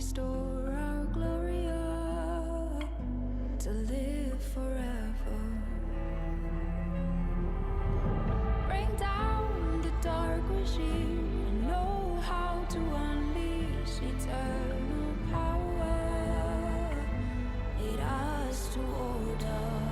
restore our Gloria to live forever. Bring down the dark regime and know how to unleash eternal power. Lead us to order.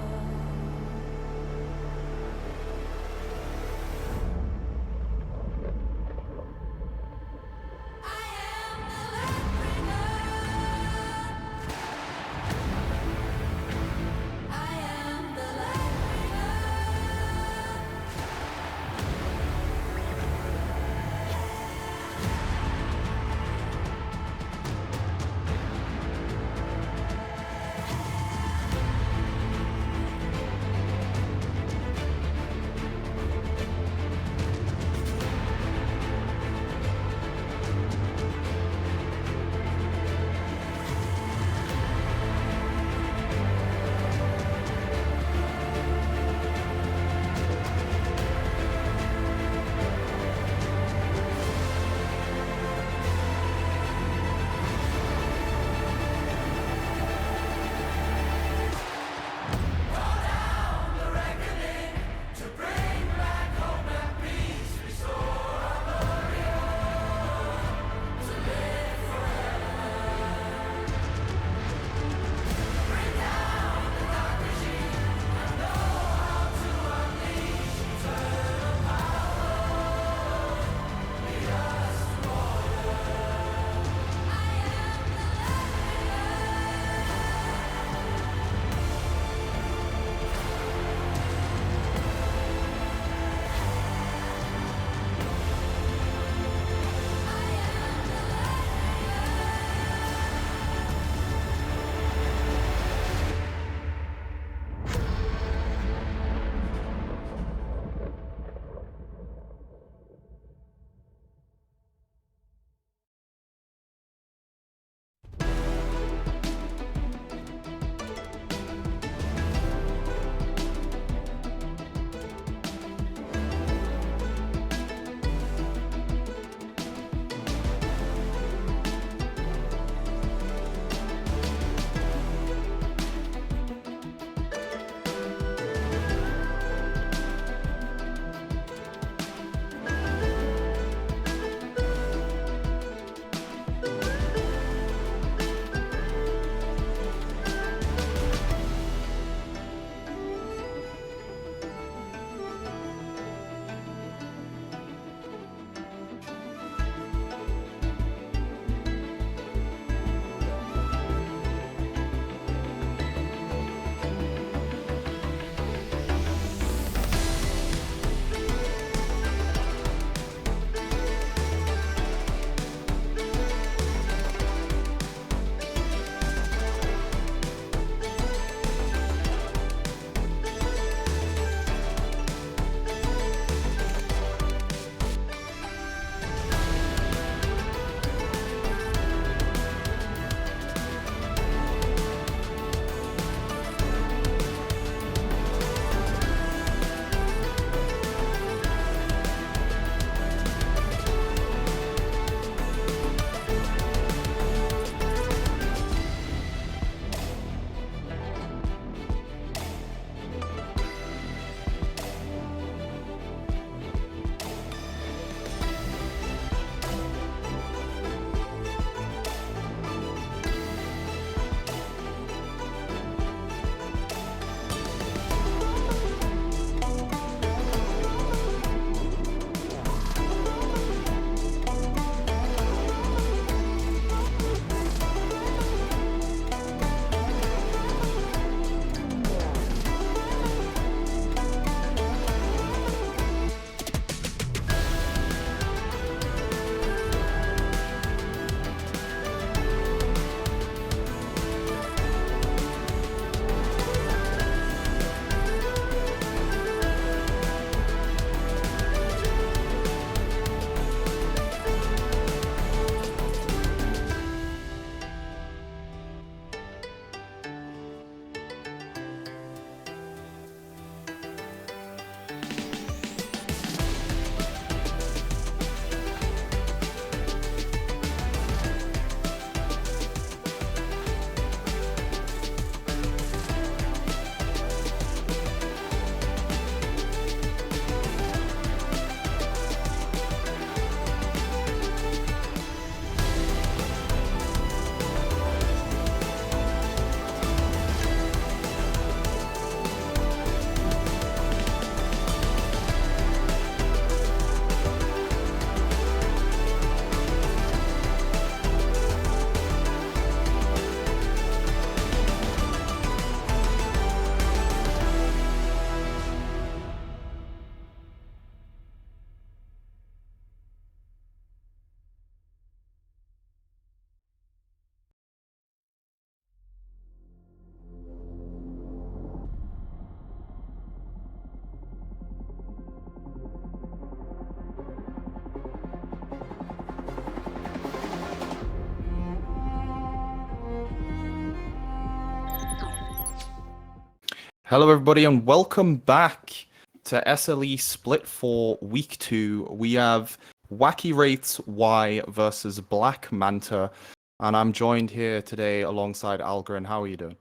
Hello, everybody, and welcome back to SLE Split 4 Week 2. We have Wacky Wraiths Y versus Black Manta, and I'm joined here today alongside Algren. How are you doing?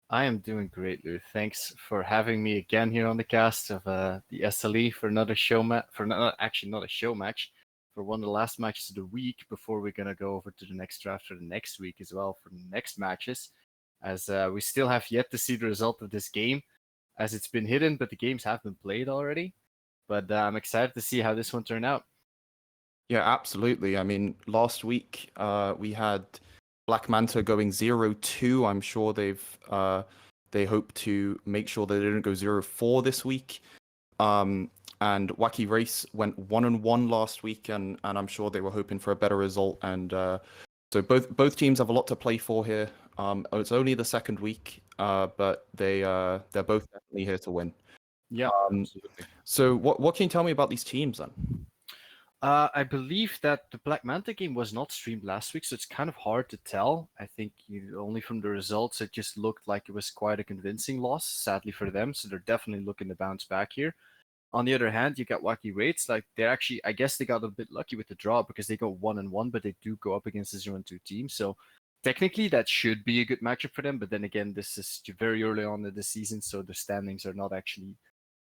I am doing great, Lou. Thanks for having me again here on the cast of the SLE for another show match. Actually not a show match, for one of the last matches of the week before we're gonna go over to the next draft for the next week as well for the next matches, as we still have yet to see the result of this game, as it's been hidden, but the games have been played already. But I'm excited to see how this one turned out. Yeah, absolutely. I mean, last week we had Black Manta going 0-2. I'm sure they hope to make sure that they don't go 0-4 this week. And Wacky Race went 1-1 last week, and I'm sure they were hoping for a better result. And so both teams have a lot to play for here. It's only the second week, but they're both definitely here to win. Yeah, Um, absolutely. so what can you tell me about these teams then? I believe that the Black Manta game was not streamed last week, so it's kind of hard to tell. I think only from the results, it just looked like it was quite a convincing loss, sadly for them. So they're definitely looking to bounce back here. On the other hand, you got Wacky Wraiths. Like they're actually, I guess they got a bit lucky with the draw because they go 1-1, but they do go up against the 0-2 team. So technically, that should be a good matchup for them. But then again, this is very early on in the season, so the standings are not actually.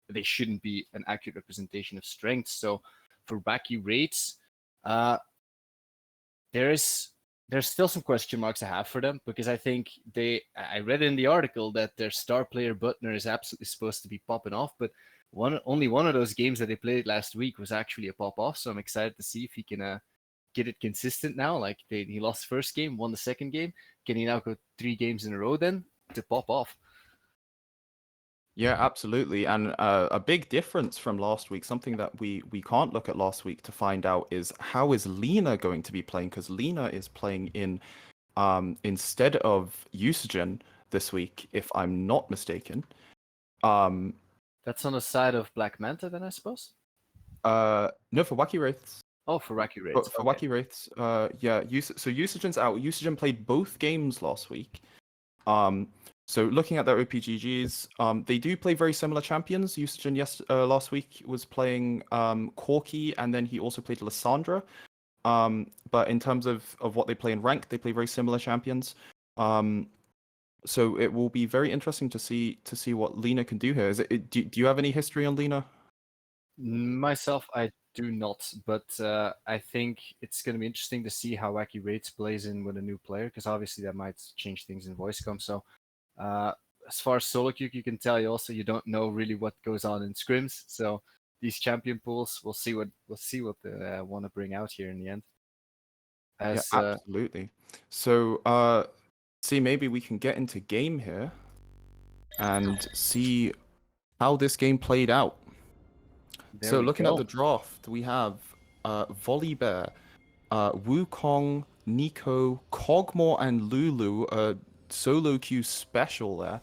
They shouldn't be an accurate representation of strength. So for Wacky Wraiths, uh, there's still some question marks I have for them because I think I read in the article that their star player Butner is absolutely supposed to be popping off, but only one of those games that they played last week was actually a pop off. So I'm excited to see if he can get it consistent now. Like he lost first game, won the second game. Can he now go 3 games in a row then to pop off? Yeah, absolutely. And a big difference from last week, something that we can't look at last week to find out is how is Lena going to be playing? Because Lena is playing in instead of Usagen this week, if I'm not mistaken. Um, That's on the side of Black Manta then, I suppose. no, for Wacky Wraiths. Oh, for Wacky For, Raids. for Okay. Wacky Wraiths, yeah, so Usagen's out. Usagen played both games last week. So looking at their OPGGs, they do play very similar champions. Usagen last week was playing Corki, and then he also played Lissandra. But in terms of what they play in rank, they play very similar champions. So it will be very interesting to see what Lena can do here. Do you have any history on Lena? Myself, I do not, but I think it's going to be interesting to see how Wacky Raids plays in with a new player, because obviously that might change things in voice-com. So uh, as far as solo queue, you can tell you don't know really what goes on in scrims. So these champion pools, we'll see what they want to bring out here in the end. Yeah, As absolutely. So see, maybe we can get into game here and see how this game played out. there So we looking at go. the draft, we have Volibear, Wukong, Nico, Kog'Maw, and Lulu, a solo queue special there.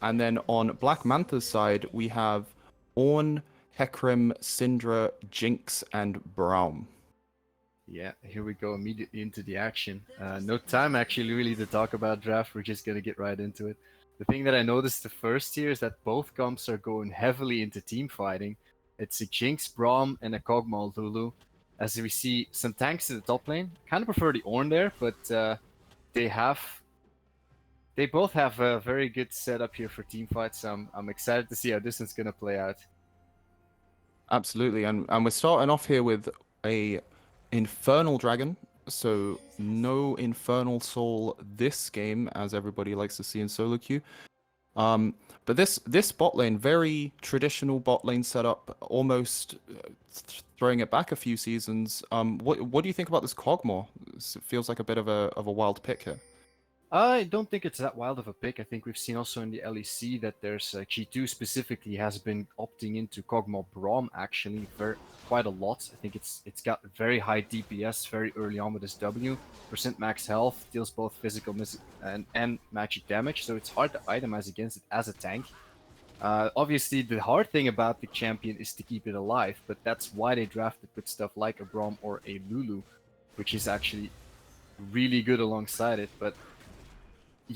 And then on Black Mantha's side, we have Ornn, Hecarim, Syndra, Jinx, and Braum. Yeah, here we go immediately into the action. No time actually really to talk about draft. We're just gonna get right into it. The thing that I noticed the first here is that both comps are going heavily into team fighting. It's a Jinx, Braum, and a Kog'Maw Lulu. As we see some tanks in the top lane. Kind of prefer the Ornn there, but they both have a very good setup here for team fights. So I'm excited to see how this one's gonna play out. Absolutely, and we're starting off here with a Infernal Dragon. So no Infernal Soul this game, as everybody likes to see in solo queue. But this bot lane, very traditional bot lane setup, almost throwing it back a few seasons. What do you think about this Kog'Maw? It feels like a bit of a wild pick here. I don't think it's that wild of a pick. I think we've seen also in the LEC that there's G2 specifically has been opting into Kog'Maw Braum actually quite a lot. I think it's got very high DPS very early on with his W, percent max health, deals both physical and magic damage, so it's hard to itemize against it as a tank. Obviously, the hard thing about the champion is to keep it alive, but that's why they drafted with stuff like a Braum or a Lulu, which is actually really good alongside it. But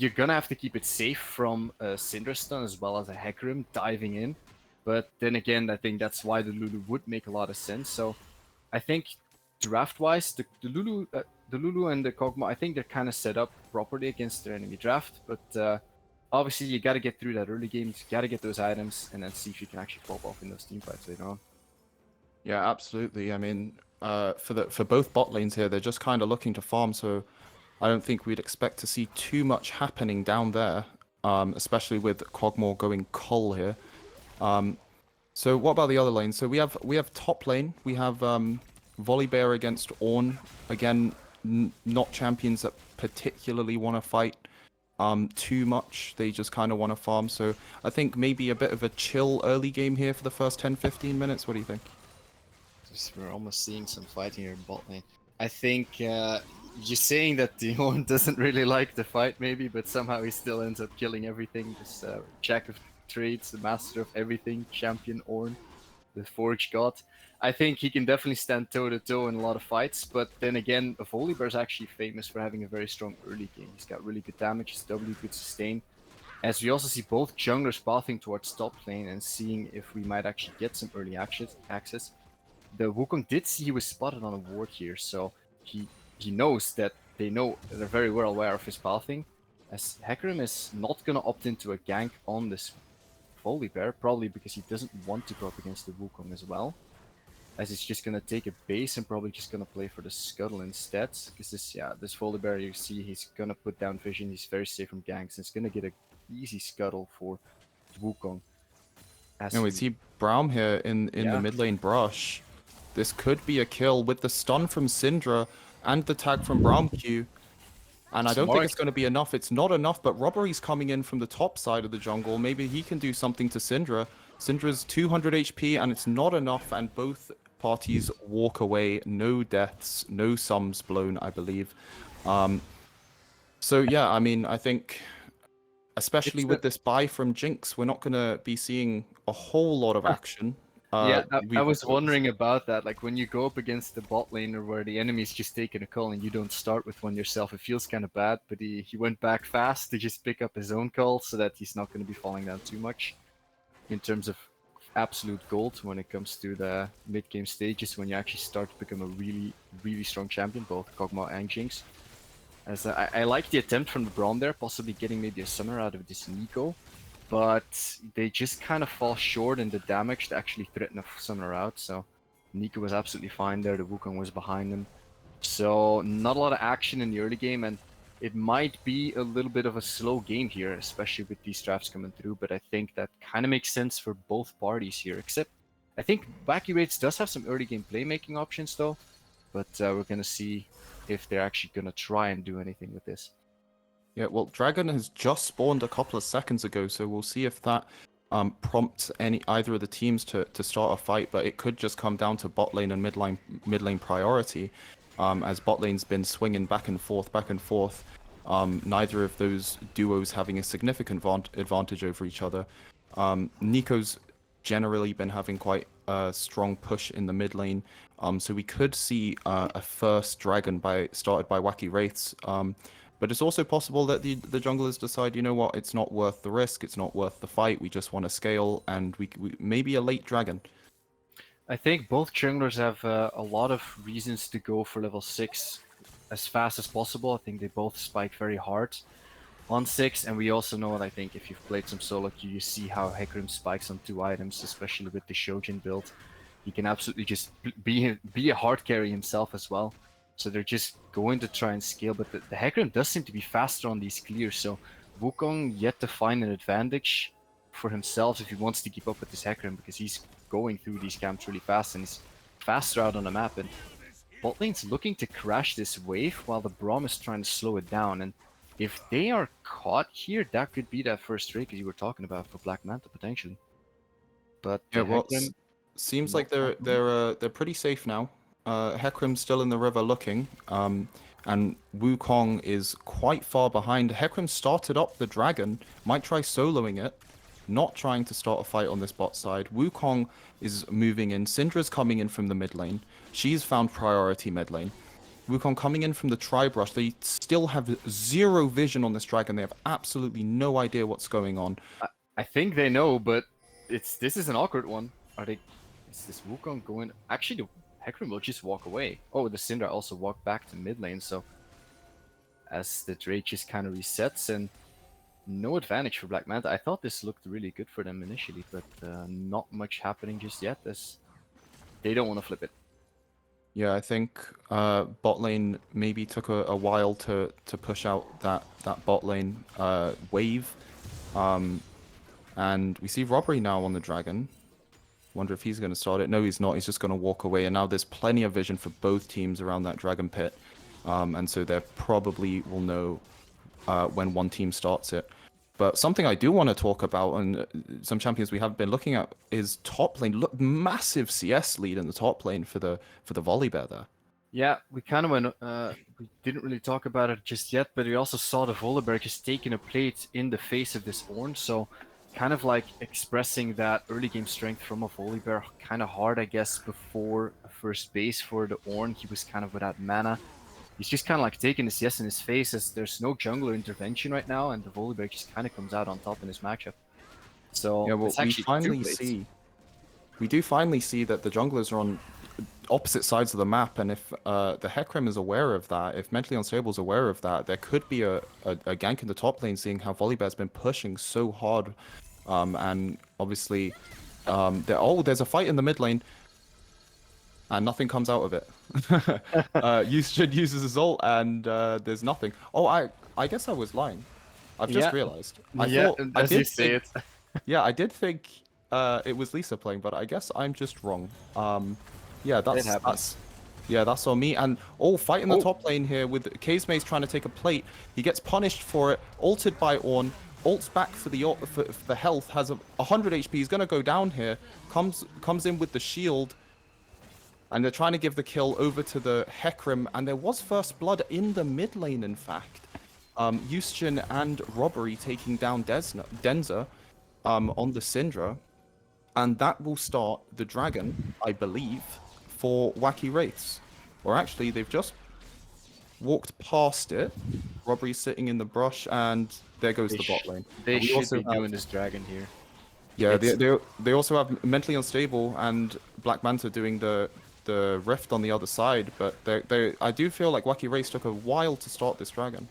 you're gonna have to keep it safe from a Syndra stun as well as a Hecarim diving in. But then again, I think that's why the Lulu would make a lot of sense. So I think draft-wise, the Lulu and the Kog'Maw, I think they're kind of set up properly against their enemy draft. But obviously, you got to get through that early game. You got to get those items, and then see if you can actually pop off in those team fights later on. Yeah, absolutely. I mean, for both bot lanes here, they're just kind of looking to farm, so I don't think we'd expect to see too much happening down there, especially with Kog'Maw going Cull here. So what about the other lanes? So we have top lane. We have Volibear against Ornn. Again, not champions that particularly want to fight too much. They just kind of want to farm. So I think maybe a bit of a chill early game here for the first 10-15 minutes. What do you think? We're almost seeing some fighting here in bot lane. I think you're saying that the Ornn doesn't really like the fight, maybe, but somehow he still ends up killing everything. This jack of trades, the master of everything, champion Ornn, the Forge God. I think he can definitely stand toe-to-toe in a lot of fights, but then again, Volibear is actually famous for having a very strong early game. He's got really good damage, his W good sustain. As we also see both junglers pathing towards top lane and seeing if we might actually get some early access. The Wukong did see he was spotted on a ward here, so he knows that they're very well aware of his pathing. As Hecarim is not gonna opt into a gank on this Volibear, probably because he doesn't want to go up against the Wukong as well. As he's just gonna take a base and probably just gonna play for the Scuttle instead. Because this Volibear, you see he's gonna put down vision, he's very safe from ganks, and he's gonna get an easy Scuttle for Wukong. We see Braum here in the mid lane brush. This could be a kill with the stun from Syndra and the tag from Braum Q. And I don't think it's going to be enough. It's not enough, but Robbery's coming in from the top side of the jungle. Maybe he can do something to Syndra. Syndra's 200 HP, and it's not enough, and both parties walk away. No deaths, no sums blown, I believe. So yeah, I mean, I think, especially with this buy from Jinx, we're not going to be seeing a whole lot of action. I was wondering about that. Like when you go up against the bot laner where the enemy's just taking a call and you don't start with one yourself, it feels kind of bad. But he went back fast to just pick up his own call so that he's not going to be falling down too much in terms of absolute gold when it comes to the mid game stages when you actually start to become a really, really strong champion, both Kog'Maw and Jinx. As I like the attempt from the Braum there, possibly getting maybe a summoner out of this Nico. But they just kind of fall short in the damage to actually threaten a summoner out. So Nico was absolutely fine there. The Wukong was behind him. So not a lot of action in the early game, and it might be a little bit of a slow game here, especially with these drafts coming through. But I think that kind of makes sense for both parties here. Except I think Wacky Wraiths does have some early game playmaking options though. But we're gonna see if they're actually gonna try and do anything with this. Yeah, well, Dragon has just spawned a couple of seconds ago, so we'll see if that prompts either of the teams to start a fight. But it could just come down to bot lane and mid lane priority, as bot lane's been swinging back and forth. Neither of those duos having a significant advantage over each other. Nico's generally been having quite a strong push in the mid lane, so we could see a first Dragon started by Wacky Wraiths. But it's also possible that the junglers decide, you know what, it's not worth the risk, it's not worth the fight, we just want to scale, and we maybe a late Dragon. I think both junglers have a lot of reasons to go for level 6 as fast as possible. I think they both spike very hard on 6, and we also know, I think, if you've played some solo queue, you see how Hecarim spikes on 2 items, especially with the Shojin build. He can absolutely just be a hard carry himself as well. So they're just going to try and scale, but the Hecarim does seem to be faster on these clears, so Wukong yet to find an advantage for himself if he wants to keep up with this Hecarim, because he's going through these camps really fast and he's faster out on the map, and bot lane's looking to crash this wave while the Braum is trying to slow it down, and if they are caught here, that could be that first trade you were talking about for Black Manta potentially. But yeah, well, Hecarim, seems like they're pretty safe now. Hecarim's still in the river looking, and Wukong is quite far behind. Hecarim started up the Dragon, might try soloing it, not trying to start a fight on this bot side. Wukong is moving in, Syndra's coming in from the mid lane. She's found priority mid lane. Wukong coming in from the tri-brush. They still have zero vision on this dragon. They have absolutely no idea what's going on. I think they know, but this is an awkward one. Is this Wukong going? Actually, the Hecarim will just walk away. Oh, the Syndra also walked back to mid lane, so as the Drake just kind of resets and no advantage for Black Manta. I thought this looked really good for them initially, but not much happening just yet as they don't want to flip it. Yeah, I think bot lane maybe took a while to push out that bot lane wave. And we see Robbery now on the dragon. Wonder if he's going to start it. No, he's not. He's just going to walk away. And now there's plenty of vision for both teams around that dragon pit. And so they probably will know when one team starts it. But something I do want to talk about, and some champions we have been looking at, is top lane. Look, massive CS lead in the top lane for the Volibear there. Yeah, we kind of went. We didn't really talk about it just yet, but we also saw the Volibear just taking a plate in the face of this Ornn. So, kind of like expressing that early game strength from a Volibear. Kind of hard, I guess, before first base for the Ornn. He was kind of without mana. He's just kind of like taking the CS in his face as there's no jungler intervention right now, and the Volibear just kind of comes out on top in this matchup. So yeah, well, it's actually we do finally see that the junglers are on opposite sides of the map, and if the Hecarim is aware of that, if Mentally Unstable is aware of that, there could be a gank in the top lane, seeing how Volibear's been pushing so hard, and obviously, there's a fight in the mid lane. And nothing comes out of it. Yushin uses his ult, and there's nothing. Oh, I guess I was lying. I've just realized. I did say it. Yeah, I did think it was Lisa playing, but I guess I'm just wrong. Yeah, that's on me. And fight in the top lane here with Kazemaze trying to take a plate. He gets punished for it. Ulted by Ornn. Ults back for the health. Has 100 HP. He's gonna go down here. Comes in with the shield. And they're trying to give the kill over to the Hecarim, and there was first blood in the mid lane, in fact. Yushin and Robbery taking down Denza on the Syndra, and that will start the dragon, I believe, for Wacky Wraiths. Or actually, they've just walked past it. Robbery's sitting in the brush, and there goes the bot lane. They should be doing this dragon here. Yeah, they also have Mentally Unstable and Black Manta doing the rift on the other side, but I do feel like Wacky Race took a while to start this dragon.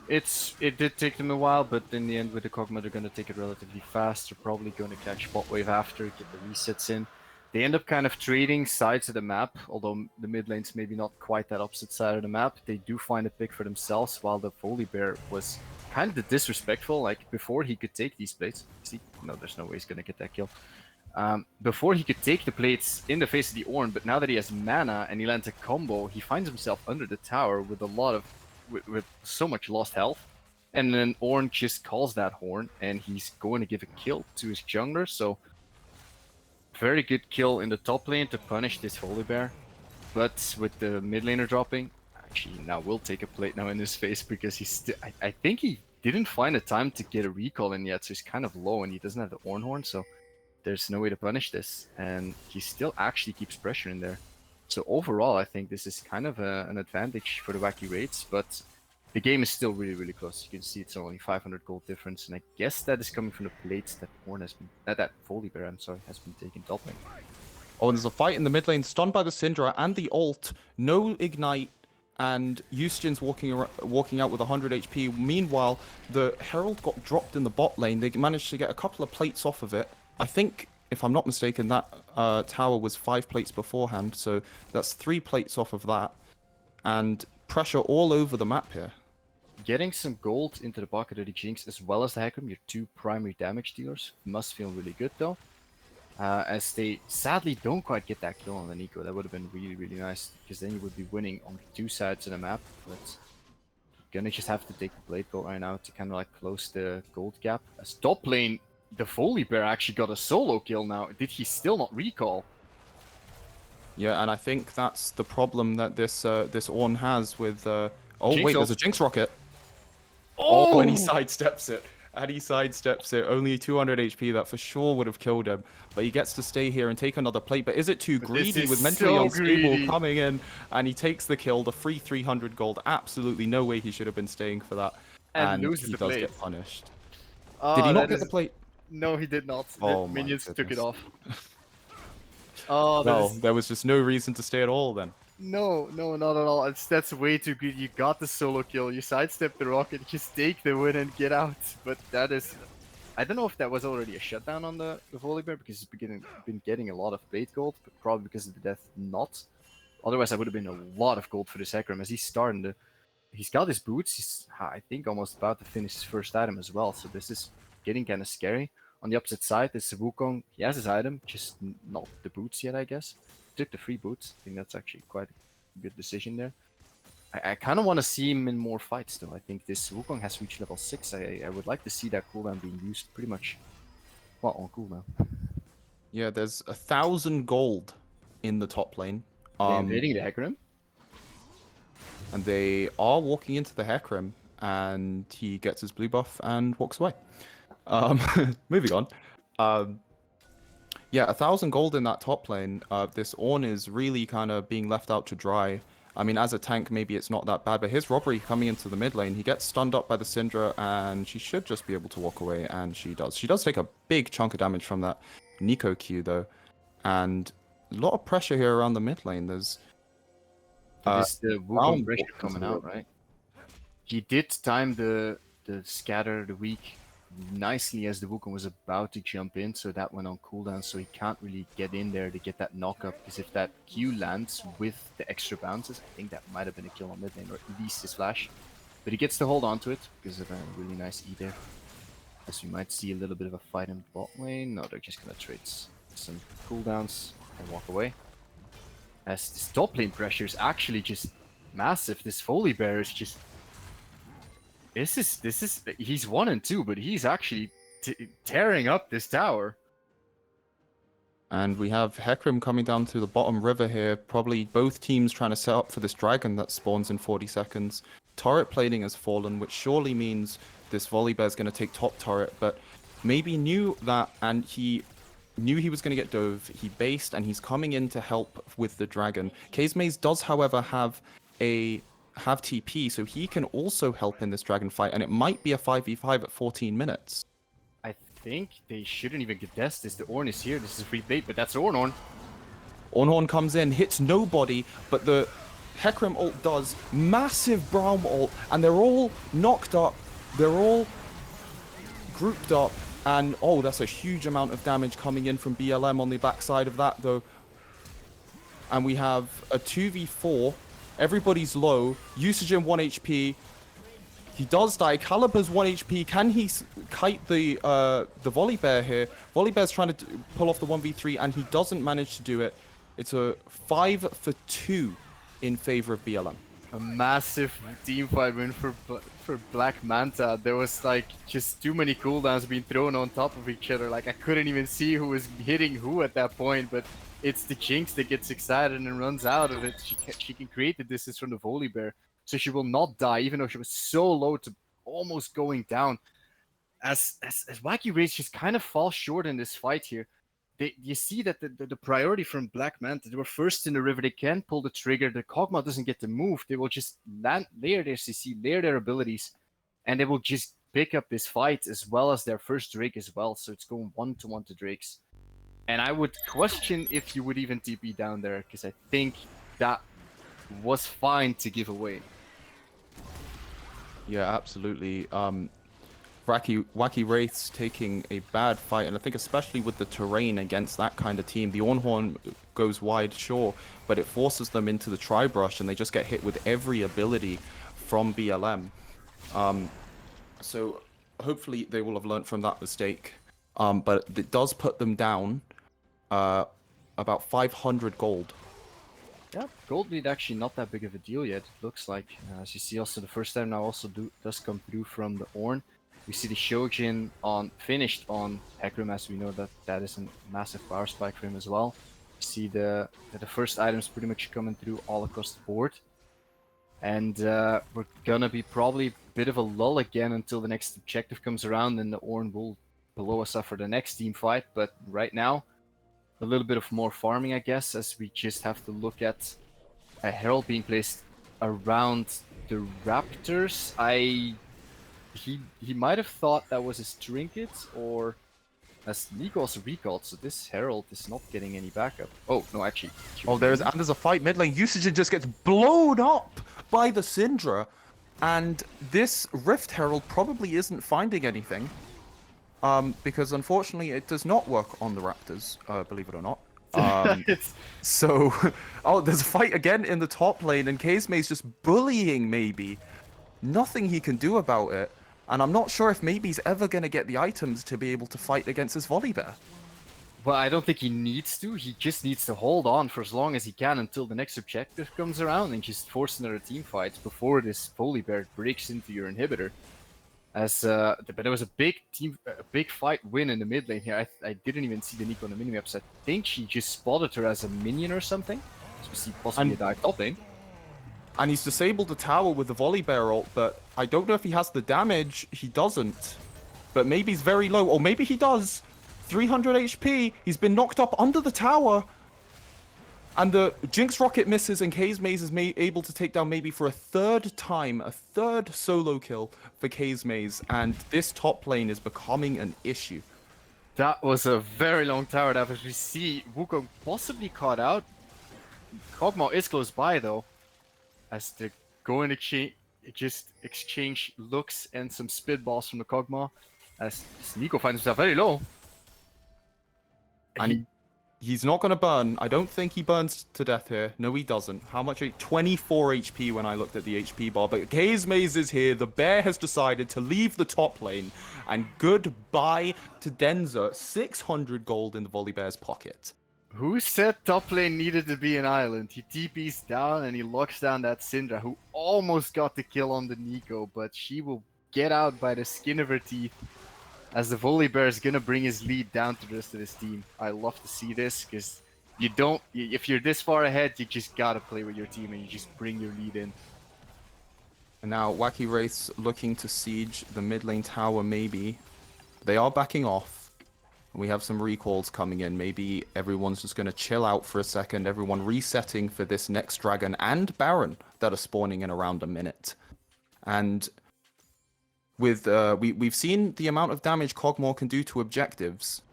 It did take them a while, but in the end with the Kog'Maw they're going to take it relatively fast. They're probably going to catch bot wave after, get the resets in. They end up kind of trading sides of the map, although the mid lane's maybe not quite that opposite side of the map. They do find a pick for themselves, while the Volibear was kind of disrespectful. Like, before he could take these plates, see, no, there's no way he's going to get that kill. Before he could take the plates in the face of the Ornn, but now that he has mana and he lands a combo, he finds himself under the tower with with so much lost health. And then Ornn just calls that horn, and he's going to give a kill to his jungler. So very good kill in the top lane to punish this Volibear. But with the mid laner dropping, actually now will take a plate now in his face, because he's still, I think he didn't find a time to get a recall in yet, so he's kind of low and he doesn't have the Ornn horn, so there's no way to punish this, and he still actually keeps pressure in there. So overall, I think this is kind of an advantage for the Wacky Wraiths, but the game is still really, really close. You can see it's only 500 gold difference, and I guess that is coming from the plates that Ornn has been, that Volibear, I'm sorry, has been taking top lane. Oh, and there's a fight in the mid lane, stunned by the Syndra and the ult, no ignite, and Yustin's walking out with 100 HP. Meanwhile, the Herald got dropped in the bot lane. They managed to get a couple of plates off of it. I think, if I'm not mistaken, that tower was 5 plates beforehand, so that's 3 plates off of that. And pressure all over the map here. Getting some gold into the pocket of the Jinx as well as the Hecarim, your 2 primary damage dealers, must feel really good though. As they sadly don't quite get that kill on the Nico. That would have been really, really nice, because then you would be winning on 2 sides of the map. But you're gonna just have to take the blade gold right now to kind of like close the gold gap. As top lane, the Volibear actually got a solo kill now. Did he still not recall? Yeah, and I think that's the problem that this Ornn has with... oh Jinx wait, ult. there's a Jinx rocket. Oh, and he sidesteps it. And he sidesteps it. Only 200 HP. That for sure would have killed him. But he gets to stay here and take another plate. But is it too But this greedy is with mentally so unstable greedy. coming in? And he takes the kill. The free 300 gold. Absolutely no way he should have been staying for that. And And loses he the does plate. get punished. Oh, Did he not that get the is- plate? No, he did not. Oh The my minions took it goodness. off. Oh, that Well, is... there was just no reason to stay at all then. No, not at all. That's way too good. You got the solo kill. You sidestep the rocket, just take the win and get out. But that is... I don't know if that was already a shutdown on the Volibear, because he's been getting a lot of plate gold, but probably because of the death not. Otherwise, that would have been a lot of gold for this Hecarim, as he's starting to... He's got his boots. He's, I think, almost about to finish his first item as well, so this is getting kind of scary. On the opposite side, there's Wukong. He has his item, just not the boots yet, I guess. Took the free boots. I think that's actually quite a good decision there. I kind of want to see him in more fights, though. I think this Wukong has reached level 6. I would like to see that cooldown being used pretty much, well, on cooldown. Yeah, there's 1,000 gold in the top lane. They're invading the Hecarim. And they are walking into the Hecarim, and he gets his blue buff and walks away. Moving on. Yeah, 1,000 gold in that top lane. This Ornn is really kind of being left out to dry. I mean, as a tank, maybe it's not that bad, but his robbery coming into the mid lane, he gets stunned up by the Syndra, and she should just be able to walk away, and she does. She does take a big chunk of damage from that Nico Q, though, and a lot of pressure here around the mid lane. There's This the Wukong Brown pressure walked coming into out, right? He did time the scatter, the weak, nicely as the Wukong was about to jump in, so that went on cooldown, so he can't really get in there to get that knockup, because if that Q lands with the extra bounces, I think that might have been a kill on mid lane, or at least his flash. But he gets to hold on to it, because of a really nice E there. As we might see a little bit of a fight in bot lane. No, they're just gonna trade some cooldowns and walk away. As this top lane pressure is actually just massive. This Volibear is just... This is... He's 1 and 2, but he's actually tearing up this tower. And we have Hecarim coming down to the bottom river here. Probably both teams trying to set up for this dragon that spawns in 40 seconds. Turret plating has fallen, which surely means this Volibear is going to take top turret, but maybe knew that, and he knew he was going to get dove. He based, and he's coming in to help with the dragon. Kazemaze does, however, have TP, so he can also help in this dragon fight, and it might be a 5v5 at 14 minutes. I think they shouldn't even contest this. The Ornn is here. This is a free bait, but that's Ornn. Ornn comes in, hits nobody, but the Hecarim ult does massive Braum ult, and they're all knocked up. They're all grouped up, and oh, that's a huge amount of damage coming in from BLM on the backside of that, though. And we have a 2v4. Everybody's low. Usage 1 HP. He does die. Caliber's 1 HP. Can he kite the Volibear here? Volibear's trying to pull off the 1v3, and he doesn't manage to do it. It's a 5 for 2 in favor of BLM. A massive teamfight win for Black Manta. There was like just too many cooldowns being thrown on top of each other. Like I couldn't even see who was hitting who at that point. But it's the Jinx that gets excited and runs out of it. She can create the distance from the Volibear, so she will not die, even though she was so low to almost going down. As Wacky Wraiths just kind of falls short in this fight here. You see that the priority from Black Manta, they were first in the river, they can pull the trigger, the Kog'Maw doesn't get to move, they will just layer their CC, layer their abilities, and they will just pick up this fight as well as their first Drake as well, so it's going 1-to-1 to Drakes. And I would question if you would even TP down there, because I think that was fine to give away. Yeah, absolutely. Wacky Wraiths taking a bad fight, and I think especially with the terrain against that kind of team, the Ornn goes wide, sure, but it forces them into the tri-brush, and they just get hit with every ability from BLM. So hopefully they will have learned from that mistake, but it does put them down about 500 gold. Yeah, gold lead actually not that big of a deal yet, it looks like. As you see also the first time now also does come through from the Ornn. We see the Shojin finished on Hecarim, as we know that is a massive power spike for him as well. We see the first items pretty much coming through all across the board. And we're gonna be probably a bit of a lull again until the next objective comes around, and the Ornn will below us for the next team fight. But right now, a little bit of more farming, I guess, as we just have to look at a herald being placed around the raptors. He might have thought that was his trinket, or as Nico also recalled, so this herald is not getting any backup. Oh no, actually. Oh, there's a fight mid lane. Usage just gets blown up by the Syndra, and this Rift Herald probably isn't finding anything. Because unfortunately it does not work on the Raptors, believe it or not. So, oh, there's a fight again in the top lane, and Kazema's just bullying Maybe. Nothing he can do about it, and I'm not sure if Maybe's ever going to get the items to be able to fight against this Volibear. Well, I don't think he needs to. He just needs to hold on for as long as he can until the next objective comes around and just force another team fight before this Volibear breaks into your inhibitor. As but there was a big fight win in the mid lane here. I didn't even see the Nico on the minimaps. I think she just spotted her as a minion or something. So we see possibly a dive top lane. And he's disabled the tower with the Volibear ult, but I don't know if he has the damage. He doesn't. But maybe he's very low. Or maybe he does. 300 HP. He's been knocked up under the tower. And the Jinx Rocket misses, and Kazemaze is able to take down Maybe for a third time. A third solo kill for Kazemaze. And this top lane is becoming an issue. That was a very long tower dive, as we see Wukong possibly caught out. Kog'Maw is close by, though. As they're going to exchange looks and some spitballs from the Kog'Maw, as Nico finds himself very low. And he's not going to burn. I don't think he burns to death here. No, he doesn't. How much? 24 HP when I looked at the HP bar. But Kazemaze is here. The bear has decided to leave the top lane. And goodbye to Denza. 600 gold in the Volibear's pocket. Who said top lane needed to be an island? He TPs down and he locks down that Syndra, who almost got the kill on the Nico, but she will get out by the skin of her teeth, as the Volibear is gonna bring his lead down to the rest of his team. I love to see this, because if you're this far ahead, you just gotta play with your team and you just bring your lead in. And now Wacky Wraiths looking to siege the mid lane tower, maybe. They are backing off. We have some recalls coming in. Maybe everyone's just going to chill out for a second. Everyone resetting for this next dragon and Baron that are spawning in around a minute. And with we've seen the amount of damage Kog'Maw can do to objectives.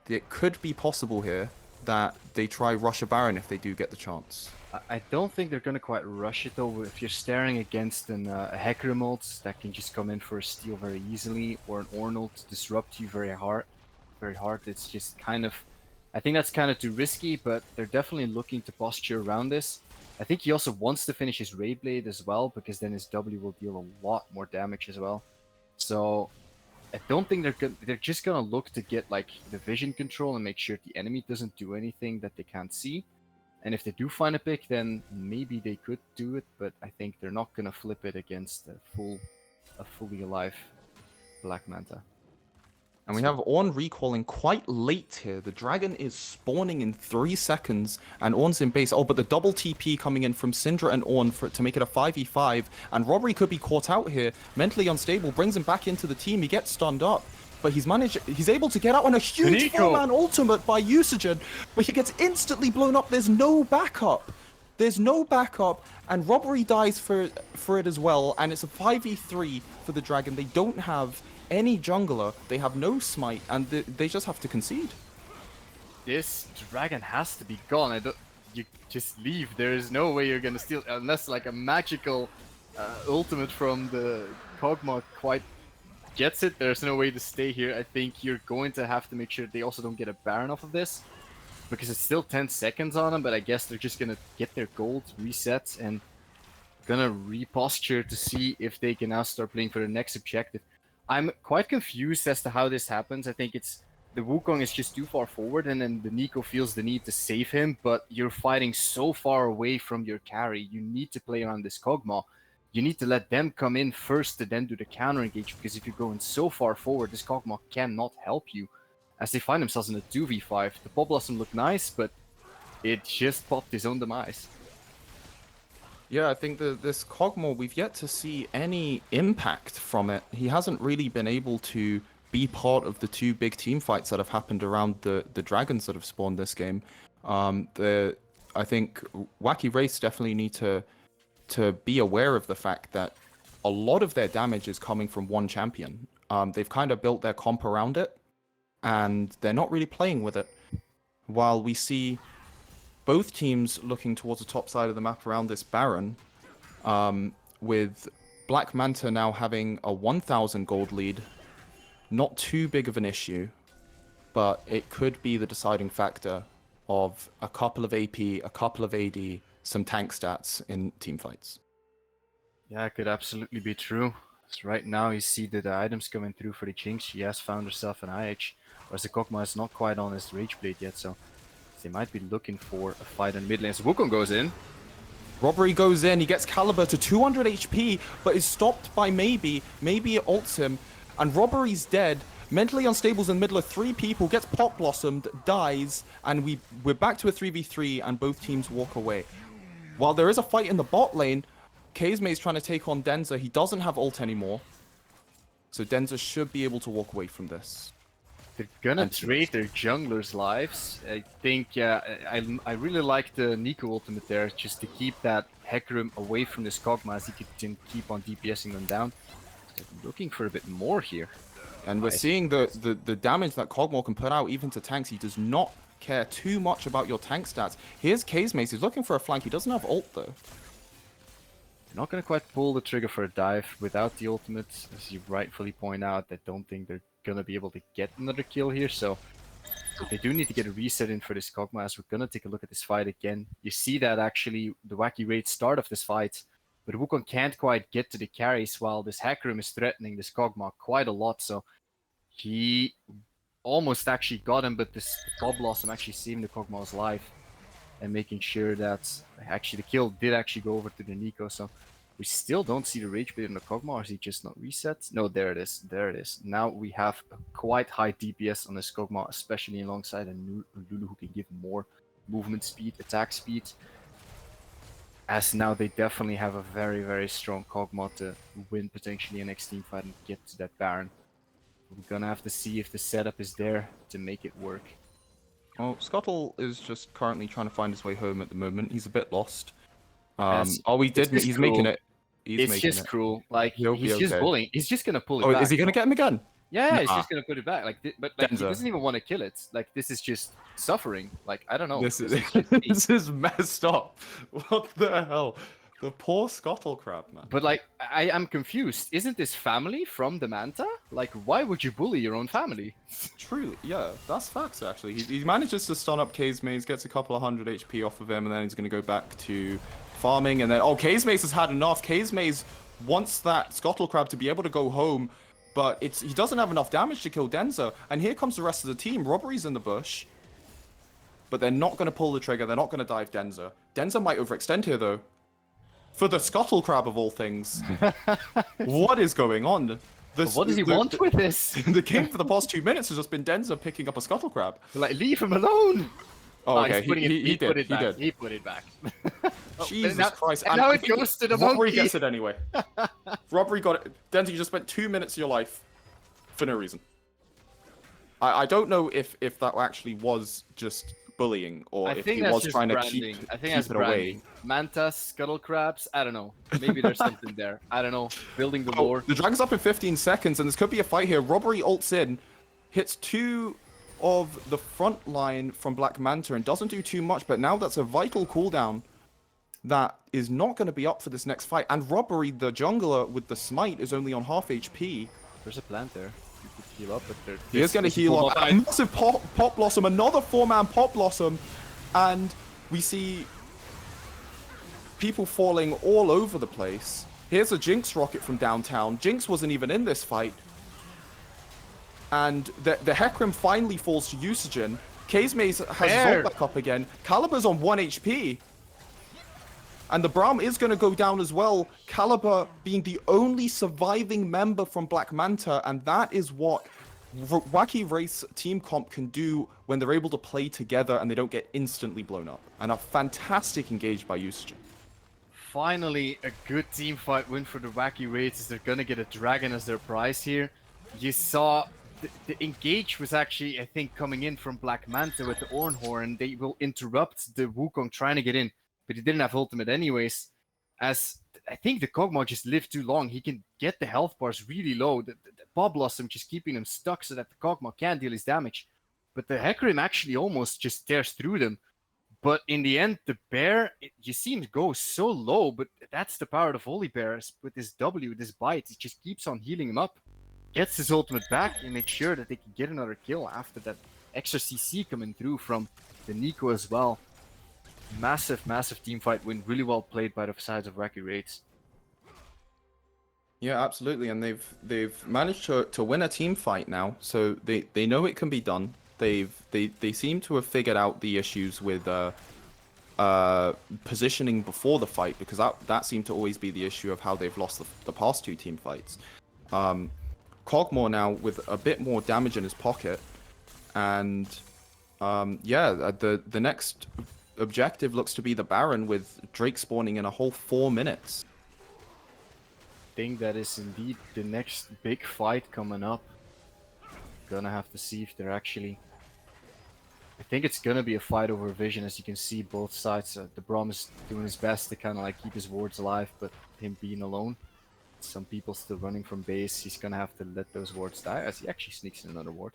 It could be possible here that they try rush a Baron if they do get the chance. I don't think they're going to quite rush it, though. If you're staring against a Hecarim remote that can just come in for a steal very easily, or an Ornn ult to disrupt you very hard. It's just kind of, I think that's kind of too risky, but they're definitely looking to posture around this. I think he also wants to finish his Ray Blade as well, because then his W will deal a lot more damage as well. So I don't think they're just gonna look to get like the vision control and make sure the enemy doesn't do anything that they can't see. And if they do find a pick, then maybe they could do it, but I think they're not gonna flip it against a fully alive Black Manta. And we have Ornn recalling quite late here. The dragon is spawning in 3 seconds, and Ornn's in base. Oh, but the double TP coming in from Syndra and Ornn to make it a 5v5. And Robbery could be caught out here. Mentally unstable, brings him back into the team. He gets stunned up, but he's able to get out on a huge 4-man ultimate by Usagen, but he gets instantly blown up. There's no backup. And Robbery dies for it as well, and it's a 5v3 for the dragon. They don't have any jungler, they have no smite, and they just have to concede. This dragon has to be gone. You just leave. There is no way you're gonna steal, unless like a magical ultimate from the Kog'Maw quite gets it. There's no way to stay here. I think you're going to have to make sure they also don't get a Baron off of this, because it's still 10 seconds on them, but I guess they're just gonna get their gold reset and gonna reposture to see if they can now start playing for the next objective. I'm quite confused as to how this happens. I think it's the Wukong is just too far forward, and then the Nico feels the need to save him, but you're fighting so far away from your carry. You need to play around this Kog'Maw. You need to let them come in first to then do the counter engage, because if you're going so far forward, this Kog'Maw cannot help you, as they find themselves in a 2v5. The Pop Blossom looked nice, but it just popped his own demise. Yeah, I think that this Cogmore, we've yet to see any impact from it. He hasn't really been able to be part of the two big team fights that have happened around the dragons that have spawned this game. I think Wacky Wraiths definitely need to be aware of the fact that a lot of their damage is coming from one champion. They've kind of built their comp around it, and they're not really playing with it. While we see both teams looking towards the top side of the map around this Baron, with Black Manta now having a 1,000 gold lead. Not too big of an issue, but it could be the deciding factor of a couple of AP, a couple of AD, some tank stats in team fights. Yeah, it could absolutely be true. So right now you see that the items coming through for the Jinx. She has found herself an IH, whereas the Kog'Maw is not quite on his Rage Blade yet, so they might be looking for a fight in the mid lane. So Wukong goes in. Robbery goes in, he gets Caliber to 200 HP, but is stopped by Maybe. Maybe it ults him, and Robbery's dead. Mentally Unstable's in the middle of 3 people, gets Pop Blossomed, dies, and we're back to a 3v3, and both teams walk away. While there is a fight in the bot lane, Kazema's trying to take on Denza. He doesn't have ult anymore, so Denza should be able to walk away from this. They're gonna trade their junglers' lives. I think, I really like the Nico ultimate there, just to keep that Hecarim away from this Kog'Maw as he can keep on DPSing them down. They're looking for a bit more here. And we're seeing the damage that Cogmore can put out even to tanks. He does not care too much about your tank stats. Here's Kazemace, he's looking for a flank. He doesn't have ult though. They're not gonna quite pull the trigger for a dive without the ultimate, as you rightfully point out. I don't think they're gonna be able to get another kill here, so they do need to get a reset in for this Kog'Maw. As we're gonna take a look at this fight again. You see that actually the Wacky Raid start of this fight, but Wukong can't quite get to the carries while this Hecarim is threatening this Kog'Maw quite a lot, so he almost actually got him, but this Bob Blossom actually saving the Kog'Maw's life and making sure that actually the kill did actually go over to the Nico, so we still don't see the Rage Blade on the Kog'Maw, or is he just not reset? No, there it is, there it is. Now we have a quite high DPS on this Kog'Maw, especially alongside a Lulu who can give more movement speed, attack speed. As now they definitely have a very, very strong Kog'Maw to win potentially a next team fight and get to that Baron. We're gonna have to see if the setup is there to make it work. Well, Scuttle is just currently trying to find his way home at the moment. He's a bit lost. He's making it. It's just cruel. Like, He'll he's be just okay. bullying. He's just gonna pull it Oh, back. is he gonna get him again? Yeah, he's Nah. just gonna put it back. Like, but like, he Denza. doesn't even want to kill it. Like, this is just suffering. Like, I don't know. This is just me. this is messed up. What the hell? The poor Scuttle crab, man. But like, I am confused. Isn't this family from the Manta? Like, why would you bully your own family? Truly, yeah, that's facts actually. He manages to stun up Kazemaze, gets a couple of 100 HP off of him, and then he's going to go back to farming. And then, oh, Kazemaze has had enough. Kazemaze wants that Scuttle Crab to be able to go home, but he doesn't have enough damage to kill Denza. And here comes the rest of the team. Robbery's in the bush, but they're not going to pull the trigger. They're not going to dive Denza. Denza might overextend here, though. For the Scuttle Crab of all things. What is going on? What does he want with this? The game for the past 2 minutes has just been Denza picking up a Scuttle Crab. Like, leave him alone. Oh, okay, He put it back. did. He put it back. Jesus Christ. And now it goes to the Robbery monkey. gets it anyway. Robbery got it. Denza, you just spent 2 minutes of your life for no reason. I don't know if that actually was just bullying or if he was trying to keep it away. Mantas, Scuttle Crabs, I don't know. Maybe there's something there. I don't know. Building the lore. The dragon's up in 15 seconds, and this could be a fight here. Robbery ults in, hits 2 of the front line from Black Manta, and doesn't do too much, but now that's a vital cooldown that is not going to be up for this next fight. And Robbery, the jungler with the smite, is only on half HP. There's a plant there. You could heal up, but there. He is going to heal up. A massive pop blossom, another 4-man pop blossom, and we see people falling all over the place. Here's a Jinx rocket from downtown. Jinx wasn't even in this fight. And the Hecarim finally falls to Usagen. Kazemaze has his ult back up again. Caliber's on 1 HP. And the Braum is going to go down as well. Caliber being the only surviving member from Black Manta, and that is what Wacky Race team comp can do when they're able to play together and they don't get instantly blown up. And a fantastic engage by Usagen. finally a good team fight win for the Wacky Wraiths. They're gonna get a dragon as their prize here. You saw the engage was actually, I think, coming in from Black Manta with the Ornhorn. They will interrupt the Wukong trying to get in, but he didn't have ultimate anyways. As I think the Kog'Maw just lived too long. He can get the health bars really low. The Bob Blossom just keeping him stuck so that the Kog'Maw can't deal his damage. But the Hecarim actually almost just tears through them. But in the end, the bear, you see him go so low, but that's the power of Holy Bear. With this W, this bite, it just keeps on healing him up. Gets his ultimate back and makes sure that they can get another kill after that extra CC coming through from the Nico as well. Massive, massive team fight win. Really well played by the sides of Wacky Wraiths. Yeah, absolutely, and they've managed to win a team fight now, so they know it can be done. They seem to have figured out the issues with positioning before the fight, because that seemed to always be the issue of how they've lost the past 2 team fights. Kog'Maw now with a bit more damage in his pocket, and yeah, the next objective looks to be the Baron, with Drake spawning in a whole 4 minutes. I think that is indeed the next big fight coming up. Gonna have to see if they're actually... I think it's gonna be a fight over vision. As you can see, both sides. The Braum is doing his best to kind of like keep his wards alive, but him being alone. Some people still running from base. He's gonna have to let those wards die, as he actually sneaks in another ward.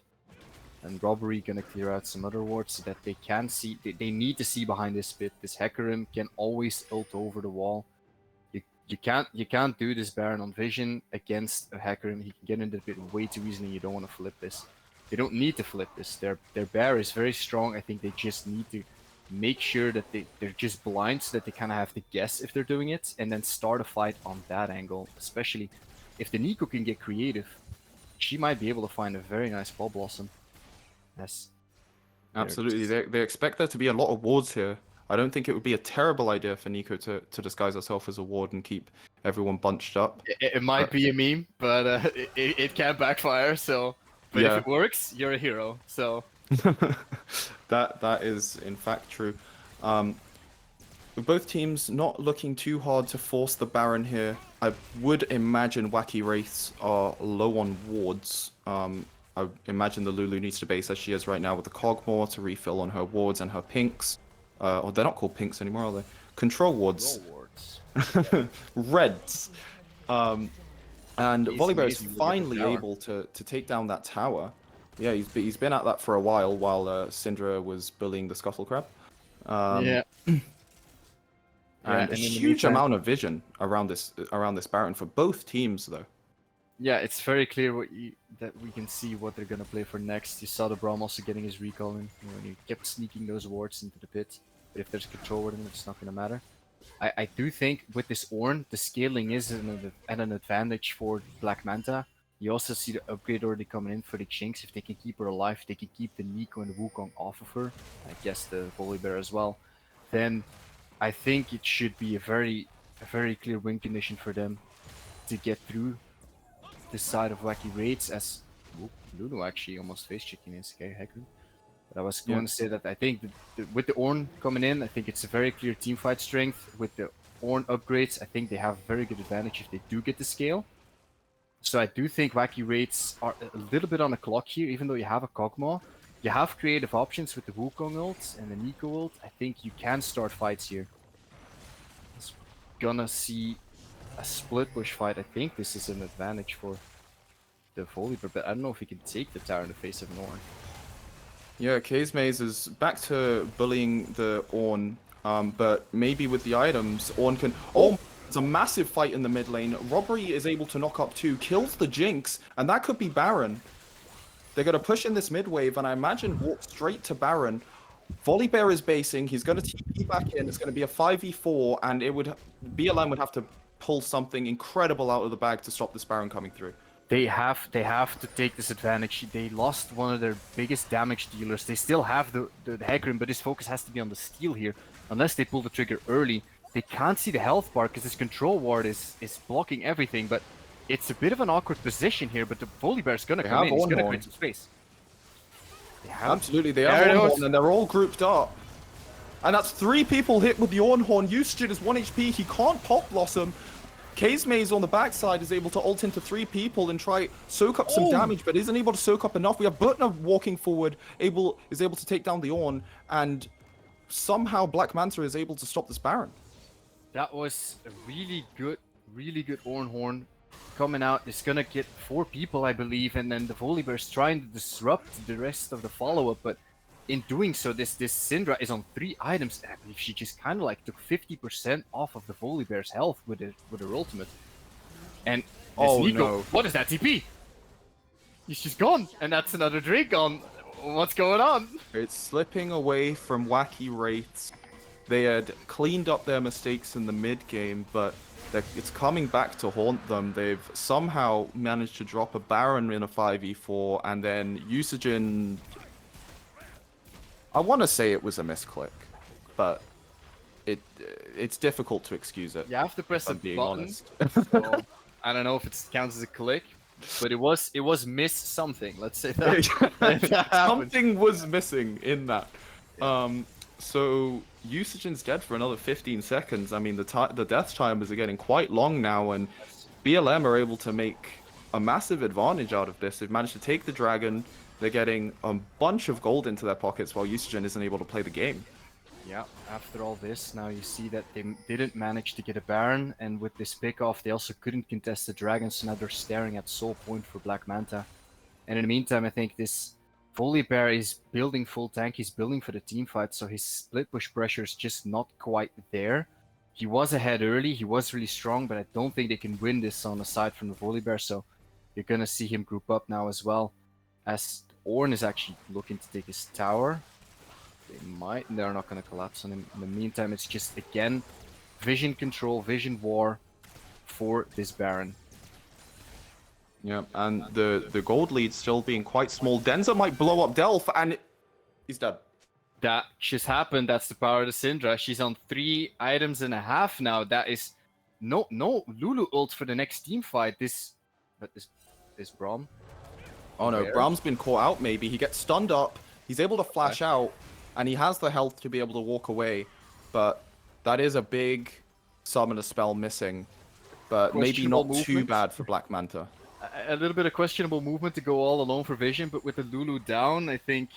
And Robbery gonna clear out some other wards so that they can see. They need to see behind this pit. This Hecarim can always ult over the wall. You can't do this Baron on vision against a Hecarim. He can get into the pit way too easily. You don't want to flip this. They don't need to flip this. Their bear is very strong. I think they just need to make sure that they're just blind so that they kind of have to guess if they're doing it and then start a fight on that angle. Especially if the Nico can get creative, she might be able to find a very nice Ball Blossom. Yes. Absolutely, they expect there to be a lot of wards here. I don't think it would be a terrible idea for Nico to disguise herself as a ward and keep everyone bunched up. It might be a meme, but it can backfire, so... But yeah. If it works, you're a hero, so... that is in fact true. Both teams not looking too hard to force the Baron here. I would imagine Wacky Wraiths are low on wards. I imagine the Lulu needs to base as she is right now with the Kog'Maw to refill on her wards and her pinks. Or they're not called pinks anymore, are they? Control wards. Reds. And Volibear is finally able to take down that tower. Yeah, he's been at that for a while Syndra was bullying the Scuttle Crab. Yeah. And a huge amount of vision around this Baron for both teams, though. Yeah, it's very clear that we can see what they're gonna play for next. You saw the Braum also getting his recall in when he kept sneaking those wards into the pit. But if there's control with him, it's not gonna matter. I do think with this Ornn, the scaling is at an advantage for Black Manta. You also see the upgrade already coming in for the Jinx. If they can keep her alive, they can keep the Nico and the Wukong off of her. I guess the Volibear as well. Then I think it should be a very clear win condition for them to get through this side of Wacky Wraiths. As Lulu actually almost face checking in Hecarim. But I was going to say that I think with the Ornn coming in, I think it's a very clear teamfight strength. With the Ornn upgrades, I think they have a very good advantage if they do get the scale. So I do think Wacky Wraiths are a little bit on the clock here, even though you have a Kog'Maw. You have creative options with the Wukong ult and the Nico ult. I think you can start fights here. It's gonna see a split push fight. I think this is an advantage for the Volibear, but I don't know if he can take the tower in the face of an Ornn. Yeah, Kaze Maze is back to bullying the Ornn, but maybe with the items, Ornn can... Oh, it's a massive fight in the mid lane. Robbery is able to knock up 2, kills the Jinx, and that could be Baron. They're going to push in this mid wave, and I imagine walk straight to Baron. Volibear is basing, he's going to TP back in, it's going to be a 5v4, and BLM would have to pull something incredible out of the bag to stop this Baron coming through. They have to take this advantage. They lost one of their biggest damage dealers. They still have the Hecarim, but his focus has to be on the steal here. Unless they pull the trigger early. They can't see the health bar because his control ward is blocking everything, but it's a bit of an awkward position here, but the Volibear is going to come in. He's going to create some space. Absolutely, they have Ornn and they're all grouped up. And that's 3 people hit with the Ornhorn. Usage is 1 HP. He can't Pop Blossom. Maze on the backside is able to ult into 3 people and try soak up some damage, but isn't able to soak up enough. We have Butner walking forward, is able to take down the Ornn, and somehow Black Manta is able to stop this Baron. That was a really good Ornhorn coming out. It's gonna get 4 people, I believe, and then the Volibear's trying to disrupt the rest of the follow-up, but in doing so, this Syndra is on 3 items. I believe she just kind of like took 50% off of the Volibear's health with her ultimate. And Nico, what is that TP? She's gone, and that's another Drake gone. What's going on? It's slipping away from Wacky Wraiths. They had cleaned up their mistakes in the mid game, but it's coming back to haunt them. They've somehow managed to drop a Baron in a 5v4, and then Usajin... I want to say it was a misclick, but it's difficult to excuse it. You have to press a being button. honest. So, I don't know if it counts as a click, but it was miss something. Let's say that. Something was missing in that. So Usajin's dead for another 15 seconds. I mean, the death timers are getting quite long now, and BLM are able to make a massive advantage out of this. They've managed to take the dragon. They're getting a bunch of gold into their pockets while Usajin isn't able to play the game. Yeah, after all this, now you see that they didn't manage to get a Baron, and with this pick-off, they also couldn't contest the dragon, so now they're staring at Soul Point for Black Manta. And in the meantime, I think this Volibear is building full tank, he's building for the team fight, so his split push pressure is just not quite there. He was ahead early, he was really strong, but I don't think they can win this on aside from the Volibear, so you're gonna see him group up now as well, as Ornn is actually looking to take his tower. They might, and they're not going to collapse on him. In the meantime, it's just, again, vision control, vision war for this Baron. Yeah, and the gold lead still being quite small. Denza might blow up Delph, and he's dead. That just happened. That's the power of the Syndra. She's on 3.5 items now. That is no Lulu ult for the next team fight. This Braum. Oh no, Braum's been caught out maybe. He gets stunned up, he's able to flash out, and he has the health to be able to walk away. But that is a big summoner spell missing. But maybe not too bad for Black Manta. A little bit of questionable movement to go all alone for Vision, but with the Lulu down, I think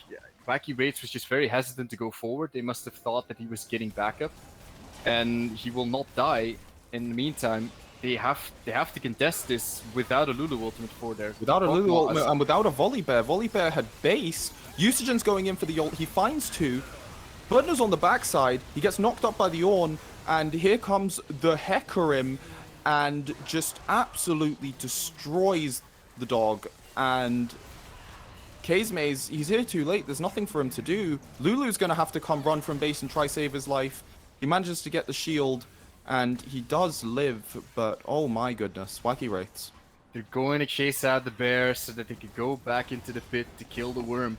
Wacky Wraiths was just very hesitant to go forward. They must have thought that he was getting backup, and he will not die. In the meantime, they have to contest this without a Lulu ultimate for their... Without a Lulu ultimate and without a Volibear. Volibear had base. Usajin's going in for the ult. He finds 2. Butner's on the backside. He gets knocked up by the Ornn, and here comes the Hecarim and just absolutely destroys the dog. And Maze, he's here too late. There's nothing for him to do. Lulu's going to have to come run from base and try save his life. He manages to get the shield, and he does live, but oh my goodness, Wacky Wraiths. They're going to chase out the bear so that they could go back into the pit to kill the worm.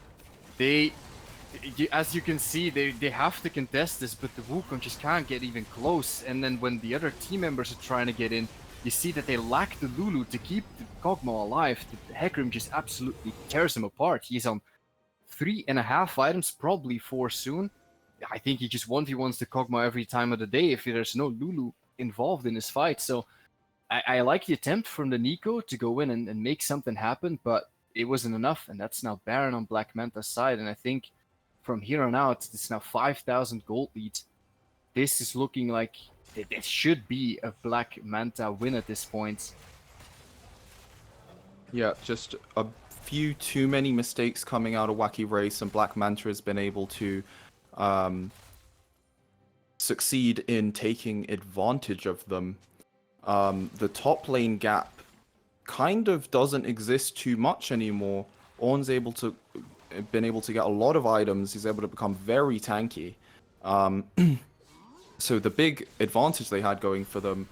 As you can see, they have to contest this, but the Wukong just can't get even close. And then when the other team members are trying to get in, you see that they lack the Lulu to keep the Kog'Maw alive. The Hecarim just absolutely tears him apart. He's on 3.5 items, probably 4 soon. I think he just 1v1s the Kog'Maw every time of the day if there's no Lulu involved in this fight. So I like the attempt from the Nico to go in and make something happen, but it wasn't enough. And that's now Baron on Black Manta's side. And I think from here on out, it's now 5,000 gold lead. This is looking like it should be a Black Manta win at this point. Yeah, just a few too many mistakes coming out of Wacky Wraiths, and Black Manta has been able to succeed in taking advantage of them. The top lane gap kind of doesn't exist too much anymore. Ornn's been able to get a lot of items. He's able to become very tanky. So the big advantage they had going for them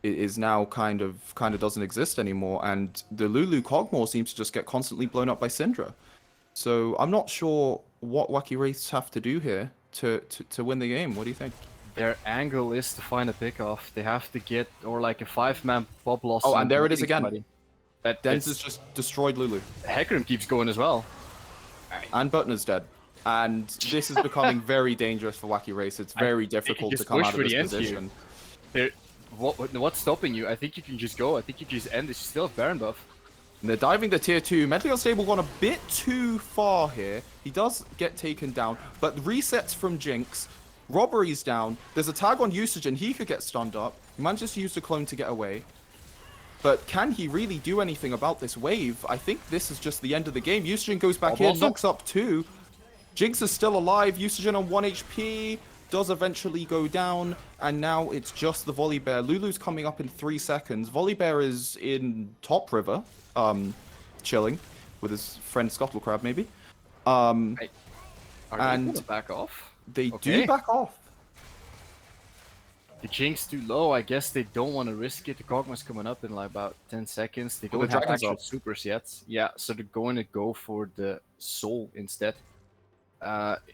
is now kind of doesn't exist anymore, and the Lulu Kog'Maw seems to just get constantly blown up by Syndra. So I'm not sure what Wacky Wraiths have to do here to win the game. What do you think? Their angle is to find a pick-off. They have to get, or like a 5-man Bob Loss. Oh, and there it is again. That Denz has just destroyed Lulu. Hecarim keeps going as well. And Butner's dead. And this is becoming very dangerous for Wacky Race. It's very difficult to just come push out of for this the end here. position. What's stopping you? I think you can just go. I think you can just end this. You still have Baron buff. And they're diving the tier 2. Mentally Unstable gone a bit too far here. He does get taken down, but resets from Jinx. Robbery's down. There's a tag on Usage and he could get stunned up. He manages to use the clone to get away. But can he really do anything about this wave? I think this is just the end of the game. Usage goes back in, knocks up 2. Jinx is still alive. Usage on 1 HP. Does eventually go down, and now it's just the Volibear. Lulu's coming up in 3 seconds. Volibear is in top river, chilling with his friend Scuttlecrab, maybe. Are they and gonna back off? They do back off. The Jinx too low. I guess they don't want to risk it. The Kog'Maw's coming up in like about 10 seconds. They don't the have Dragon's actual up. supers yet. Yeah, so they're going to go for the Soul instead.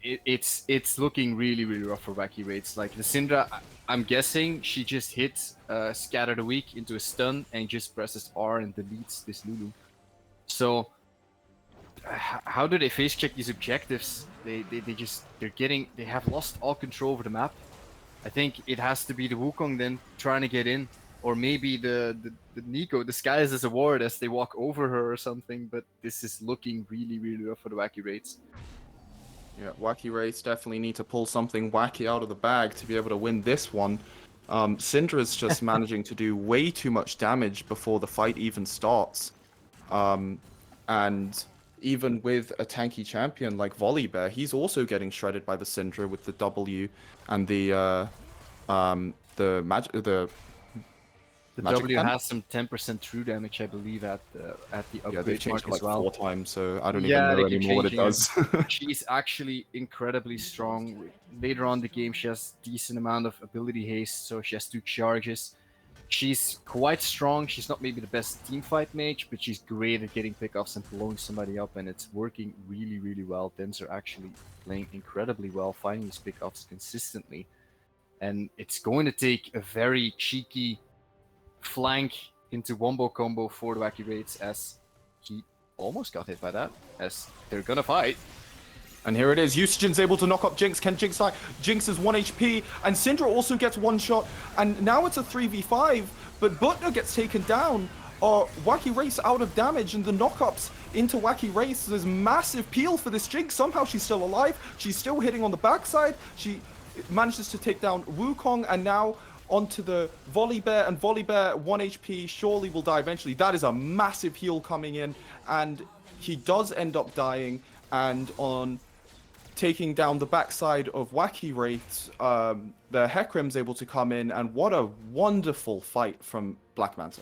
It's looking really rough for Wacky Raids. Like the Syndra, I'm guessing she just hits Scatter the Weak into a stun and just presses R and deletes this Lulu. So how do they face check these objectives? They have lost all control over the map. I think it has to be the Wukong then trying to get in, or maybe the Nico disguised as a ward as they walk over her or something. But this is looking really rough for the Wacky Raids. Yeah, Wacky Race definitely need to pull something wacky out of the bag to be able to win this one. Syndra's just managing to do way too much damage before the fight even starts. And even with a tanky champion like Volibear, he's also getting shredded by the Syndra with the W and the Magic W pen? has some 10% true damage, I believe, at the upgrade Yeah, they've changed mark it like as well. 4 times, so I don't Yeah, even know they keep anymore what it changing does. She's actually incredibly strong. Later on in the game, she has decent amount of ability haste, so she has 2 charges. She's quite strong. She's not maybe the best teamfight mage, but she's great at getting pickoffs and blowing somebody up, and it's working really well. Dems are actually playing incredibly well, finding these pickoffs consistently. And it's going to take a very cheeky flank into wombo combo for the Wacky Raids, as he almost got hit by that, as they're gonna fight. And here it is. Usagin's able to knock up Jinx. Can Jinx die? Jinx is 1 HP, and Syndra also gets 1 shot. And now it's a 3v5, but Butner gets taken down. Wacky Race out of damage, and the knockups into Wacky Race. There's massive peel for this Jinx. Somehow she's still alive. She's still hitting on the backside. She manages to take down Wukong, and now onto the Volibear, and Volibear 1 HP surely will die eventually. That is a massive heal coming in, and he does end up dying. And on taking down the backside of Wacky Wraiths, the Hecarim's able to come in, and what a wonderful fight from Black Manta.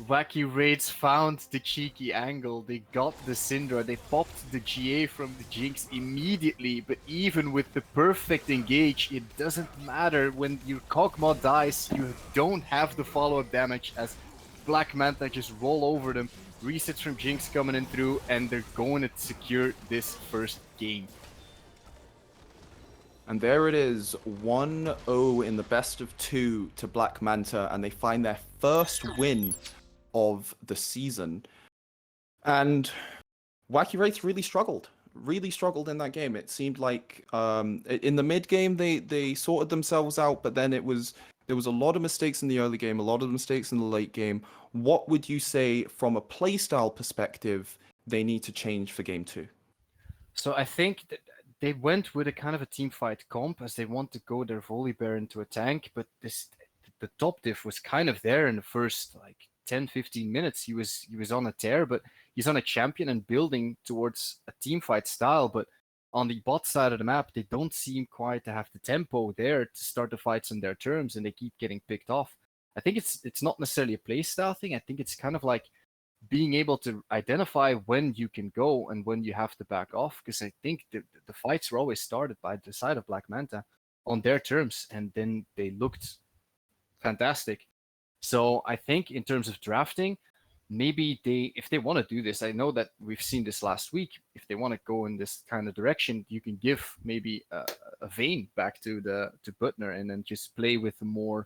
Wacky Raids found the cheeky angle. They got the Syndra. They popped the GA from the Jinx immediately. But even with the perfect engage, it doesn't matter. When your Kog'Maw dies, you don't have the follow-up damage, as Black Manta just roll over them. Resets from Jinx coming in through, and they're going to secure this first game. And there it is, 1-0 in the best of 2 to Black Manta, and they find their first win of the season. And Wacky Wraiths really struggled in that game. It seemed like in the mid game they sorted themselves out, but then there was a lot of mistakes in the early game, a lot of mistakes in the late game. What would you say from a playstyle perspective they need to change for game 2? So I think that they went with a kind of a team fight comp, as they want to go their Volibear into a tank, but the top diff was kind of there in the first like 10-15 minutes. He was on a tear, but he's on a champion and building towards a team fight style. But on the bot side of the map, they don't seem quite to have the tempo there to start the fights on their terms, and they keep getting picked off. I think it's not necessarily a playstyle thing. I think it's kind of like being able to identify when you can go and when you have to back off, because I think the fights were always started by the side of Black Manta on their terms, and then they looked fantastic. So I think in terms of drafting, maybe if they want to do this, I know that we've seen this last week, if they want to go in this kind of direction, you can give maybe a Vayne back to Butner, and then just play with a more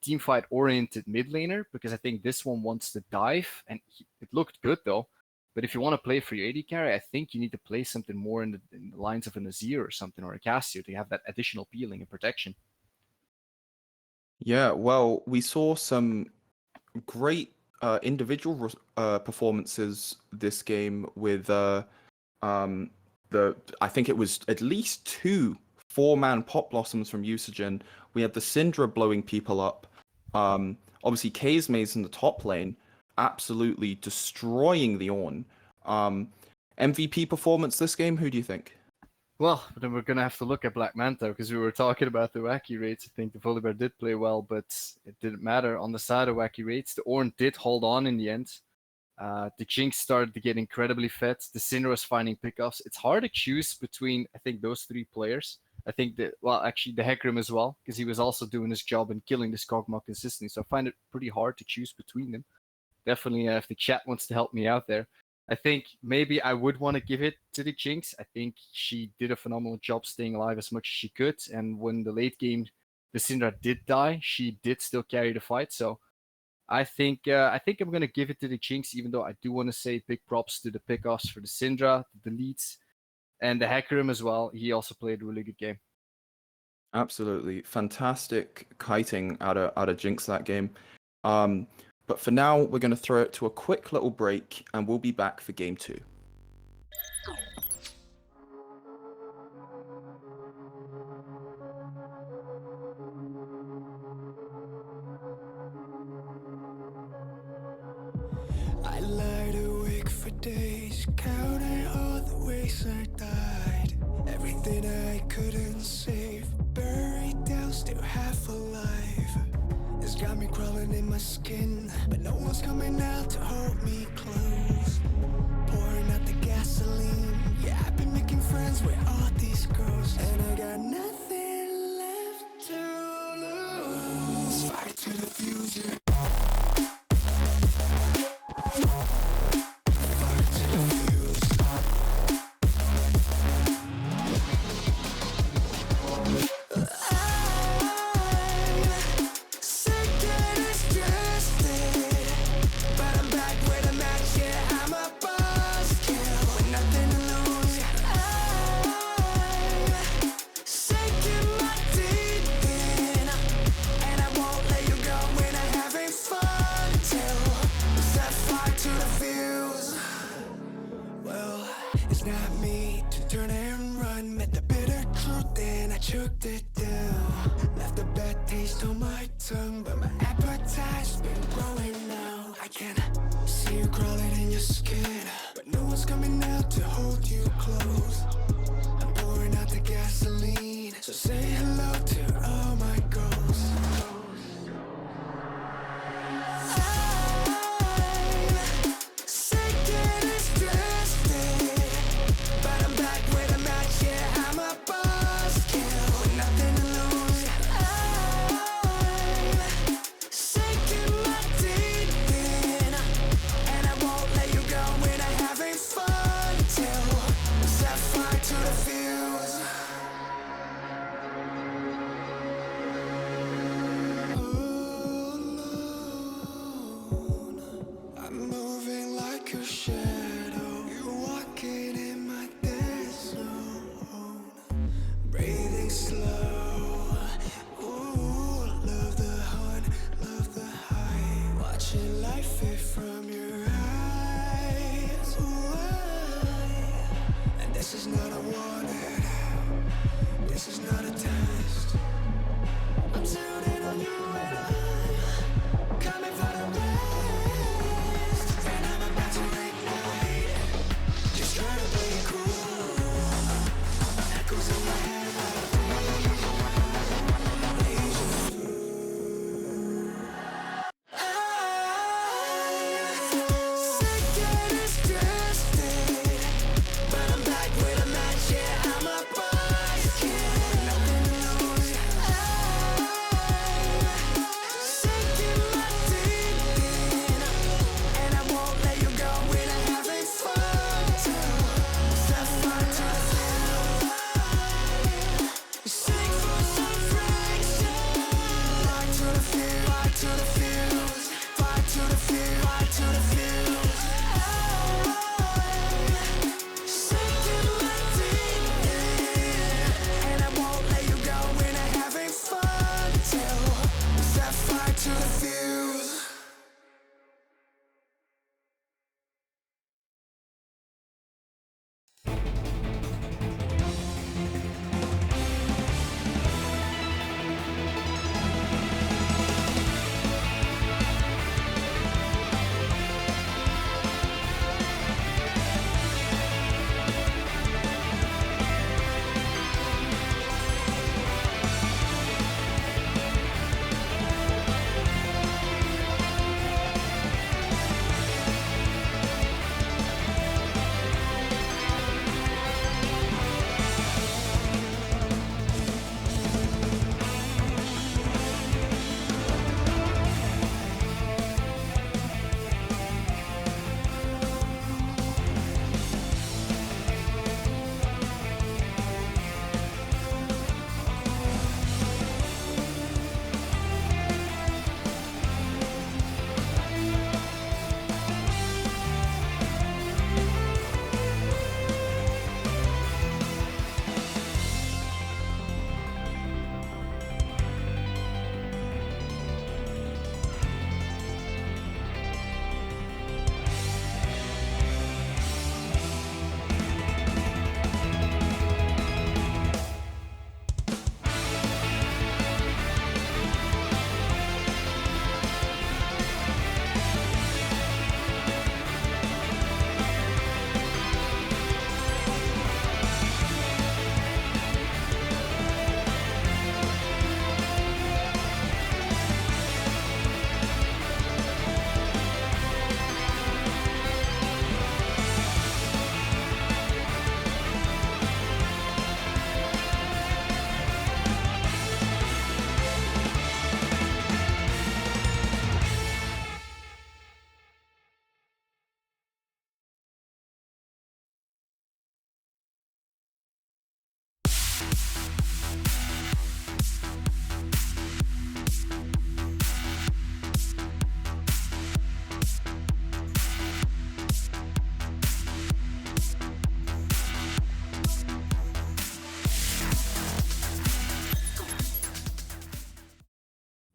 teamfight oriented mid laner, because I think this one wants to dive, and it looked good though. But if you want to play for your AD carry, I think you need to play something more in the lines of an Azir or something, or a Cassio, to have that additional peeling and protection. Yeah, well, we saw some great individual performances this game with I think it was at least 2 4-man pop blossoms from Usagen. We had the Syndra blowing people up. Obviously Kazemaze in the top lane, absolutely destroying the Ornn. MVP performance this game, who do you think? Well, then we're going to have to look at Black Manta, because we were talking about the Wacky Wraiths. I think the Volibear did play well, but it didn't matter. On the side of Wacky Wraiths, the Ornn did hold on in the end. The Jinx started to get incredibly fed. The Syndra was finding pickoffs. It's hard to choose between, I think, those 3 players. I think that, well, actually the Hecarim as well, because he was also doing his job and killing this Kog'Maw consistently. So I find it pretty hard to choose between them. Definitely, if the chat wants to help me out there. I think maybe I would want to give it to the Jinx. I think she did a phenomenal job staying alive as much as she could. And when the late game, the Syndra did die, she did still carry the fight. So I think I'm going to give it to the Jinx, even though I do want to say big props to the pickoffs for the Syndra, the deletes, and the Hecarim as well. He also played a really good game. Absolutely fantastic kiting out of Jinx that game. But for now, we're going to throw it to a quick little break, and we'll be back for game 2. I lied awake for days, counting all the ways I died. Everything I couldn't save, buried down, still half alive. It's got me crawling in my skin, but no one's coming out to hold me close. Pouring out the gasoline, yeah, I've been making friends with all these girls, and I got nothing left to lose. Fight to the future. Choked it down, left a bad taste on my tongue, but my appetite's been growing now. I can see you crawling in your skin, but no one's coming out to hold you close. I'm pouring out the gasoline, so say hello to all my ghosts. Till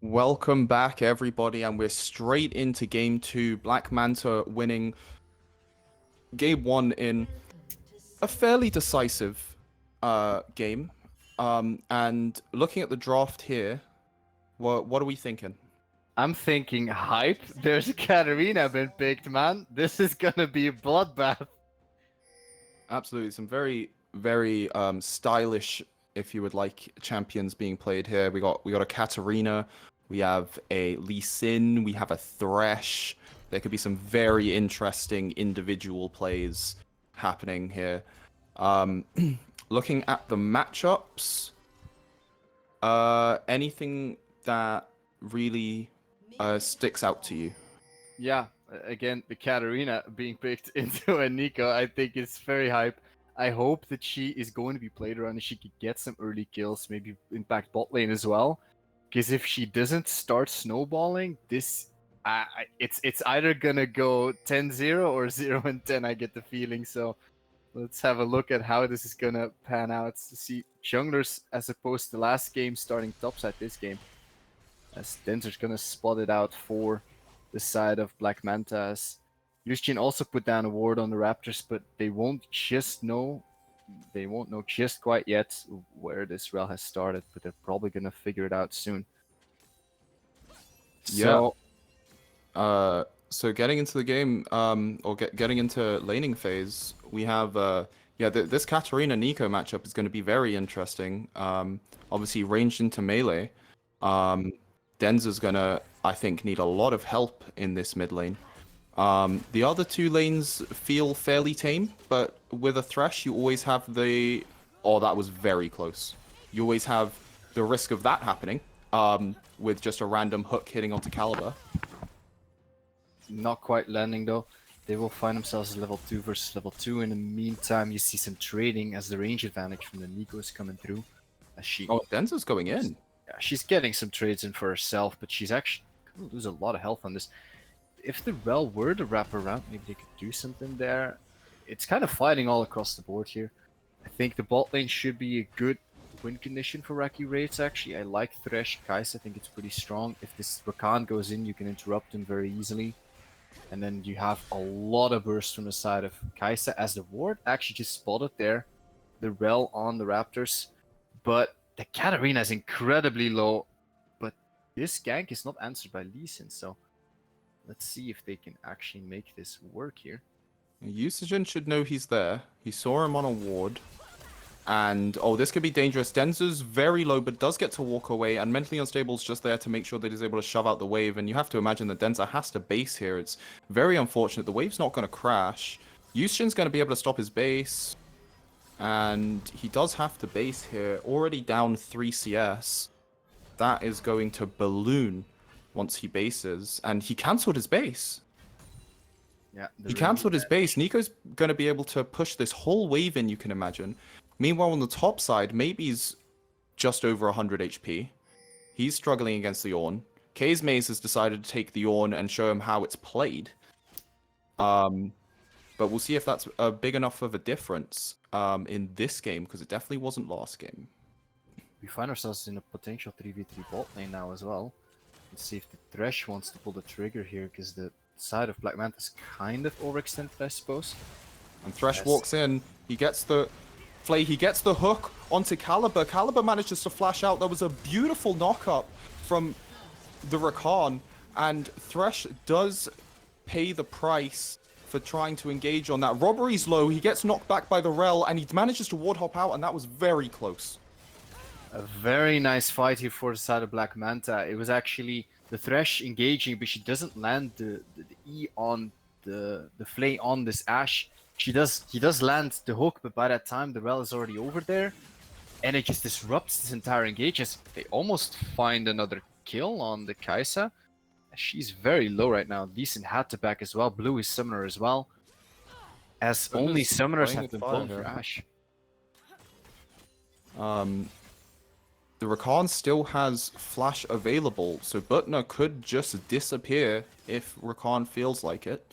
Welcome back, everybody, and we're straight into game 2. Black Manta winning game 1 in a fairly decisive game. And looking at the draft here, what are we thinking? I'm thinking hype. There's a Katarina been picked, man. This is gonna be a bloodbath. Absolutely, some very, very stylish, if you would like, champions being played here. We got a Katarina, we have a Lee Sin, we have a Thresh. There could be some very interesting individual plays happening here. Looking at the matchups, anything that really sticks out to you? Yeah, again, the Katarina being picked into a Nico, I think is very hype. I hope that she is going to be played around and she could get some early kills, maybe impact bot lane as well. Because if she doesn't start snowballing, this it's either gonna go 10-0 or 0-10. I get the feeling. So let's have a look at how this is gonna pan out to see junglers as opposed to last game starting topside this game. As Denzer's gonna spot it out for the side of Black Manta. As Yushin also put down a ward on the Raptors, but they won't know just quite yet where this rel has started, but they're probably gonna figure it out soon. Yeah. So getting into the game, or getting into laning phase, we have this Katarina Nico matchup is going to be very interesting. Obviously ranged into melee. Denzer's gonna, I think, need a lot of help in this mid lane. The other two lanes feel fairly tame, but with a Thresh, you always have the... Oh, that was very close. You always have the risk of that happening, with just a random hook hitting onto Caliber. Not quite landing though. They will find themselves level 2 versus level 2. In the meantime, you see some trading as the range advantage from the Nico is coming through. As she... Oh, Denzer's going in. Yeah, she's getting some trades in for herself, but she's actually going to lose a lot of health on this. If the Rel were to wrap around, maybe they could do something there. It's kind of fighting all across the board here. I think the bot lane should be a good win condition for Wacky Wraiths, actually. I like Thresh, Kai'Sa, I think it's pretty strong. If this Rakan goes in, you can interrupt him very easily. And then you have a lot of burst from the side of Kai'Sa as the ward actually just spotted there. The Rel on the Raptors. But the Katarina is incredibly low. But this gank is not answered by Lee Sin, so let's see if they can actually make this work here. Usajin should know he's there. He saw him on a ward. And, oh, this could be dangerous. Denzer's very low, but does get to walk away. And Mentally Unstable's just there to make sure that he's able to shove out the wave. And you have to imagine that Denzer has to base here. It's very unfortunate. The wave's not going to crash. Yushin's going to be able to stop his base. And he does have to base here. Already down 3 CS. That is going to balloon once he bases. And he cancelled his base. Yeah, He cancelled his base. Nico's going to be able to push this whole wave in, you can imagine. Meanwhile, on the top side, maybe's just over 100 HP. He's struggling against the Ornn. K's Maze has decided to take the Ornn and show him how it's played. But we'll see if that's big enough of a difference in this game, because it definitely wasn't last game. We find ourselves in a potential 3v3 bot lane now as well. Let's see if the Thresh wants to pull the trigger here, because the side of Black Manta is kind of overextended, I suppose. And Thresh walks in. He gets the... He gets the hook onto Caliber. Caliber manages to flash out. There was a beautiful knock-up from the Rakan. And Thresh does pay the price for trying to engage on that. Robbery's low. He gets knocked back by the Rel. And he manages to ward hop out. And that was very close. A very nice fight here for the side of Black Manta. It was actually the Thresh engaging, but she doesn't land the E on the Flay on this Ashe. He does land the hook, but by that time the Rel is already over there, and it just disrupts this entire engagement. They almost find another kill on the Kai'Sa. She's very low right now. Lee Sin had to back as well. Blue is summoner as well, as But only just summoners playing have been with blown fire for here. Ashe. The Rakan still has flash available, so Butner could just disappear if Rakan feels like it.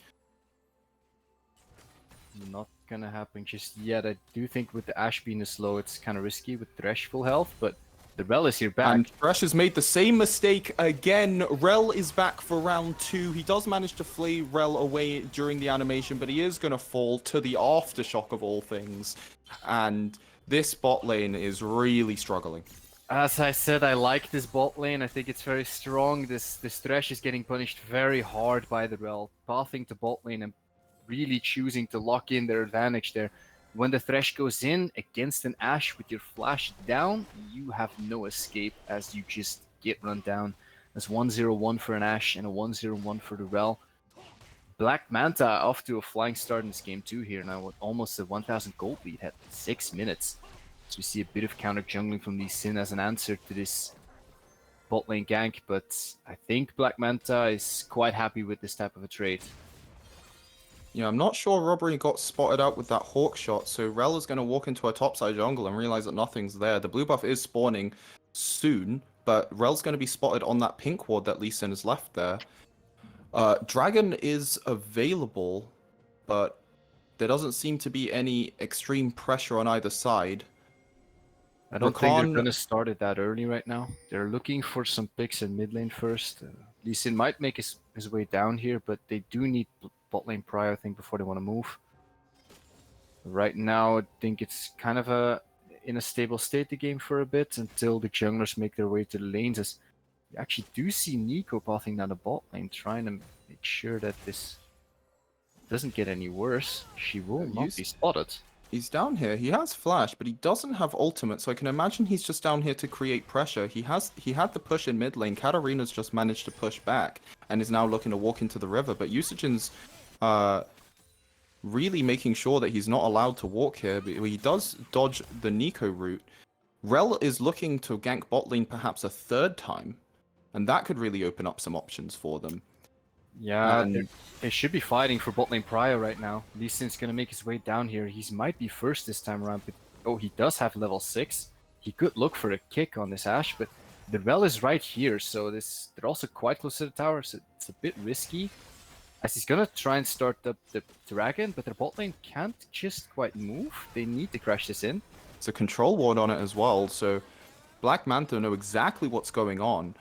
Not gonna happen just yet. I do think with the Ashe being this low, it's kind of risky with Thresh full health, but The Rel is here back. And Thresh has made the same mistake again. Rel is back for round 2. He does manage to flee Rel away during the animation, but he is going to fall to the aftershock of all things. And this bot lane is really struggling. As I said, I like this bot lane. I think it's very strong. This Thresh is getting punished very hard by the Rel, pathing to bot lane and really choosing to lock in their advantage there. When the Thresh goes in against an Ashe with your flash down, you have no escape as you just get run down. That's 1-0-1 for an Ashe and a 1-0-1 for the Rel. Black Manta off to a flying start in this game too here now with almost a 1000 gold lead at 6 minutes. So we see a bit of counter jungling from Lee Sin as an answer to this bot lane gank, but I think Black Manta is quite happy with this type of a trade. Yeah, I'm not sure Robbery got spotted out with that Hawk shot, so Rel is going to walk into a topside jungle and realize that nothing's there. The blue buff is spawning soon, but Rel's going to be spotted on that pink ward that Lee Sin has left there. Dragon is available, but there doesn't seem to be any extreme pressure on either side. I don't think they're going to start it that early right now. They're looking for some picks in mid lane first. Lee Sin might make his way down here, but they do need bot lane prior, I think, before they want to move. Right now, I think it's kind of in a stable state, the game, for a bit, until the junglers make their way to the lanes. As you actually do see Nico pathing down the bot lane, trying to make sure that this doesn't get any worse. She will not be spotted. He's down here. He has flash, but he doesn't have ultimate, so I can imagine he's just down here to create pressure. He had the push in mid lane. Katarina's just managed to push back and is now looking to walk into the river, but Usagen's really making sure that he's not allowed to walk here, but he does dodge the Nico route. Rel is looking to gank bot lane perhaps a third time, and that could really open up some options for them. Yeah, they should be fighting for bot lane prior right now. Lee Sin's gonna make his way down here. He might be first this time around, but oh, he does have level 6. He could look for a kick on this Ashe, but the Rel is right here, so they're also quite close to the tower, so it's a bit risky. As he's gonna try and start up the dragon, but their bot lane can't just quite move. They need to crash this in. It's a control ward on it as well, so Black Manta know exactly what's going on.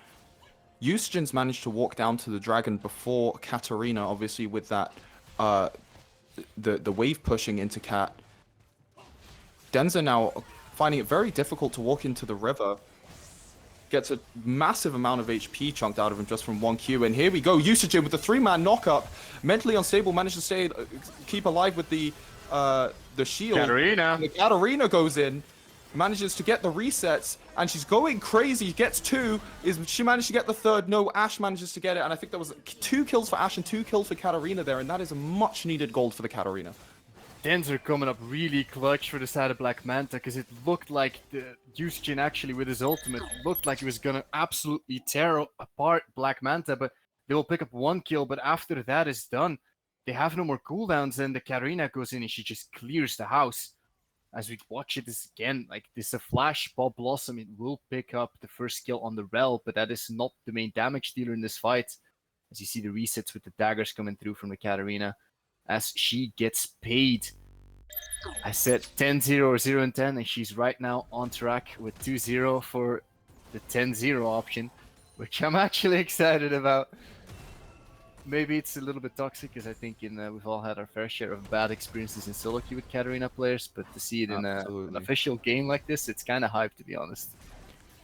Usagen's managed to walk down to the dragon before Katarina, obviously with that the wave pushing into Kat. Denza now finding it very difficult to walk into the river. Gets a massive amount of HP chunked out of him just from 1Q, and here we go. Usagen with the 3-man knock-up. Mentally unstable, managed to keep alive with the shield. Katarina! The Katarina goes in, manages to get the resets, and she's going crazy. Gets 2. She managed to get the 3rd? No, Ashe manages to get it, and I think there was 2 kills for Ashe and 2 kills for Katarina there, and that is a much-needed gold for the Katarina. Denzer coming up really clutch for the side of Black Manta, because it looked like the Usagen actually with his ultimate looked like he was gonna absolutely tear apart Black Manta, but they will pick up 1 kill, but after that is done, they have no more cooldowns, and the Katarina goes in and she just clears the house. As we watch it this again, like this is a flash Bob Blossom, it will pick up the first kill on the Rel, but that is not the main damage dealer in this fight. As you see the resets with the daggers coming through from the Katarina, as she gets paid. I said 10-0 or 0-10, and she's right now on track with 2-0 for the 10-0 option, which I'm actually excited about. Maybe it's a little bit toxic, because I think we've all had our fair share of bad experiences in solo queue with Katarina players, but to see it in an official game like this, it's kind of hype, to be honest.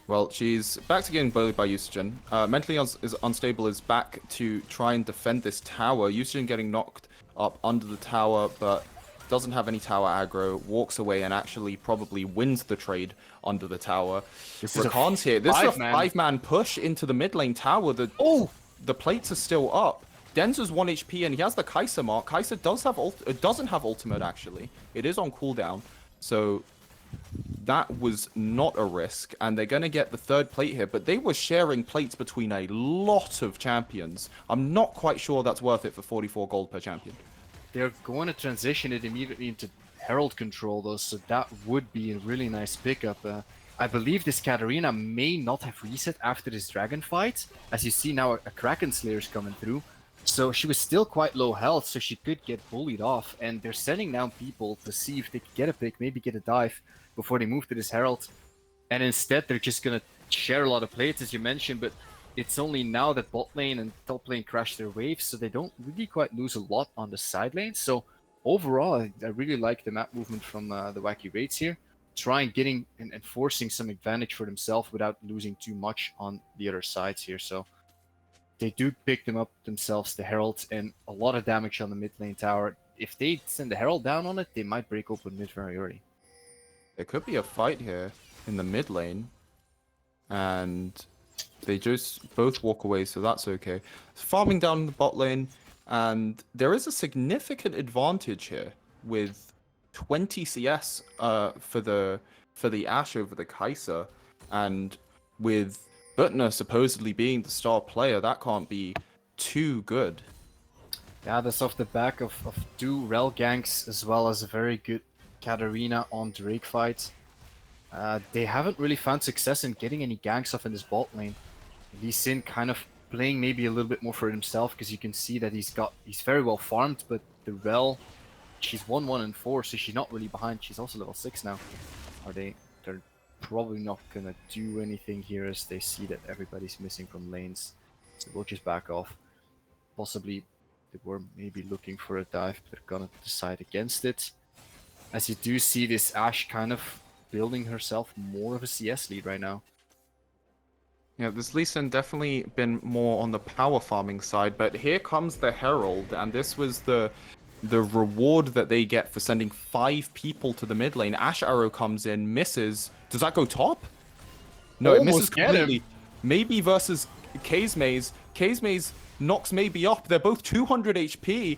Well, she's back to getting bullied by Usagen. Mentally unstable is back to try and defend this tower. Usagen getting knocked up under the tower, but doesn't have any tower aggro, walks away and actually probably wins the trade under the tower. Rakan's here. This is a 5-man push into the mid lane tower. The plates are still up. Denza's 1 HP and he has the Kai'Sa mark. Kai'Sa doesn't have ultimate actually. It is on cooldown. So that was not a risk, and they're going to get the 3rd plate here, but they were sharing plates between a lot of champions. I'm not quite sure that's worth it for 44 gold per champion. They're going to transition it immediately into Herald control though, so that would be a really nice pickup. I believe this Katarina may not have reset after this dragon fight. As you see now, a Kraken Slayer is coming through. So she was still quite low health, so she could get bullied off. And they're sending down people to see if they could get a pick, maybe get a dive before they move to this Herald. And instead, they're just gonna share a lot of plates, as you mentioned, but it's only now that bot lane and top lane crash their waves, so they don't really quite lose a lot on the side lane. So overall, I really like the map movement from the Wacky Wraiths here. Trying getting and forcing some advantage for themselves without losing too much on the other sides here. So they do pick them up themselves, the Herald, and a lot of damage on the mid lane tower. If they send the Herald down on it, they might break open mid very early. There could be a fight here in the mid lane, and they just both walk away, so that's okay. Farming down the bot lane, and there is a significant advantage here with 20 CS for the Ashe over the Kai'Sa, and with Butner supposedly being the star player, that can't be too good. Yeah, that's off the back of 2 Rel ganks as well as a very good Katarina on Drake fight. They haven't really found success in getting any ganks off in this bot lane. Lee Sin kind of playing maybe a little bit more for himself, because you can see that he's very well farmed, but the Rel, she's 1-1 and 4, so she's not really behind. She's also level 6 now. They're probably not gonna do anything here as they see that everybody's missing from lanes. So we'll just back off. Possibly they were maybe looking for a dive, but they're gonna decide against it. As you do see this Ashe kind of building herself more of a CS lead right now. Yeah, this Lee Sin definitely been more on the power farming side, but here comes the Herald, and this was the reward that they get for sending 5 people to the mid lane. Ashe Arrow comes in, misses. Does that go top? No, it misses completely. Maybe versus K's Maze. K's Maze knocks maybe up. They're both 200 HP.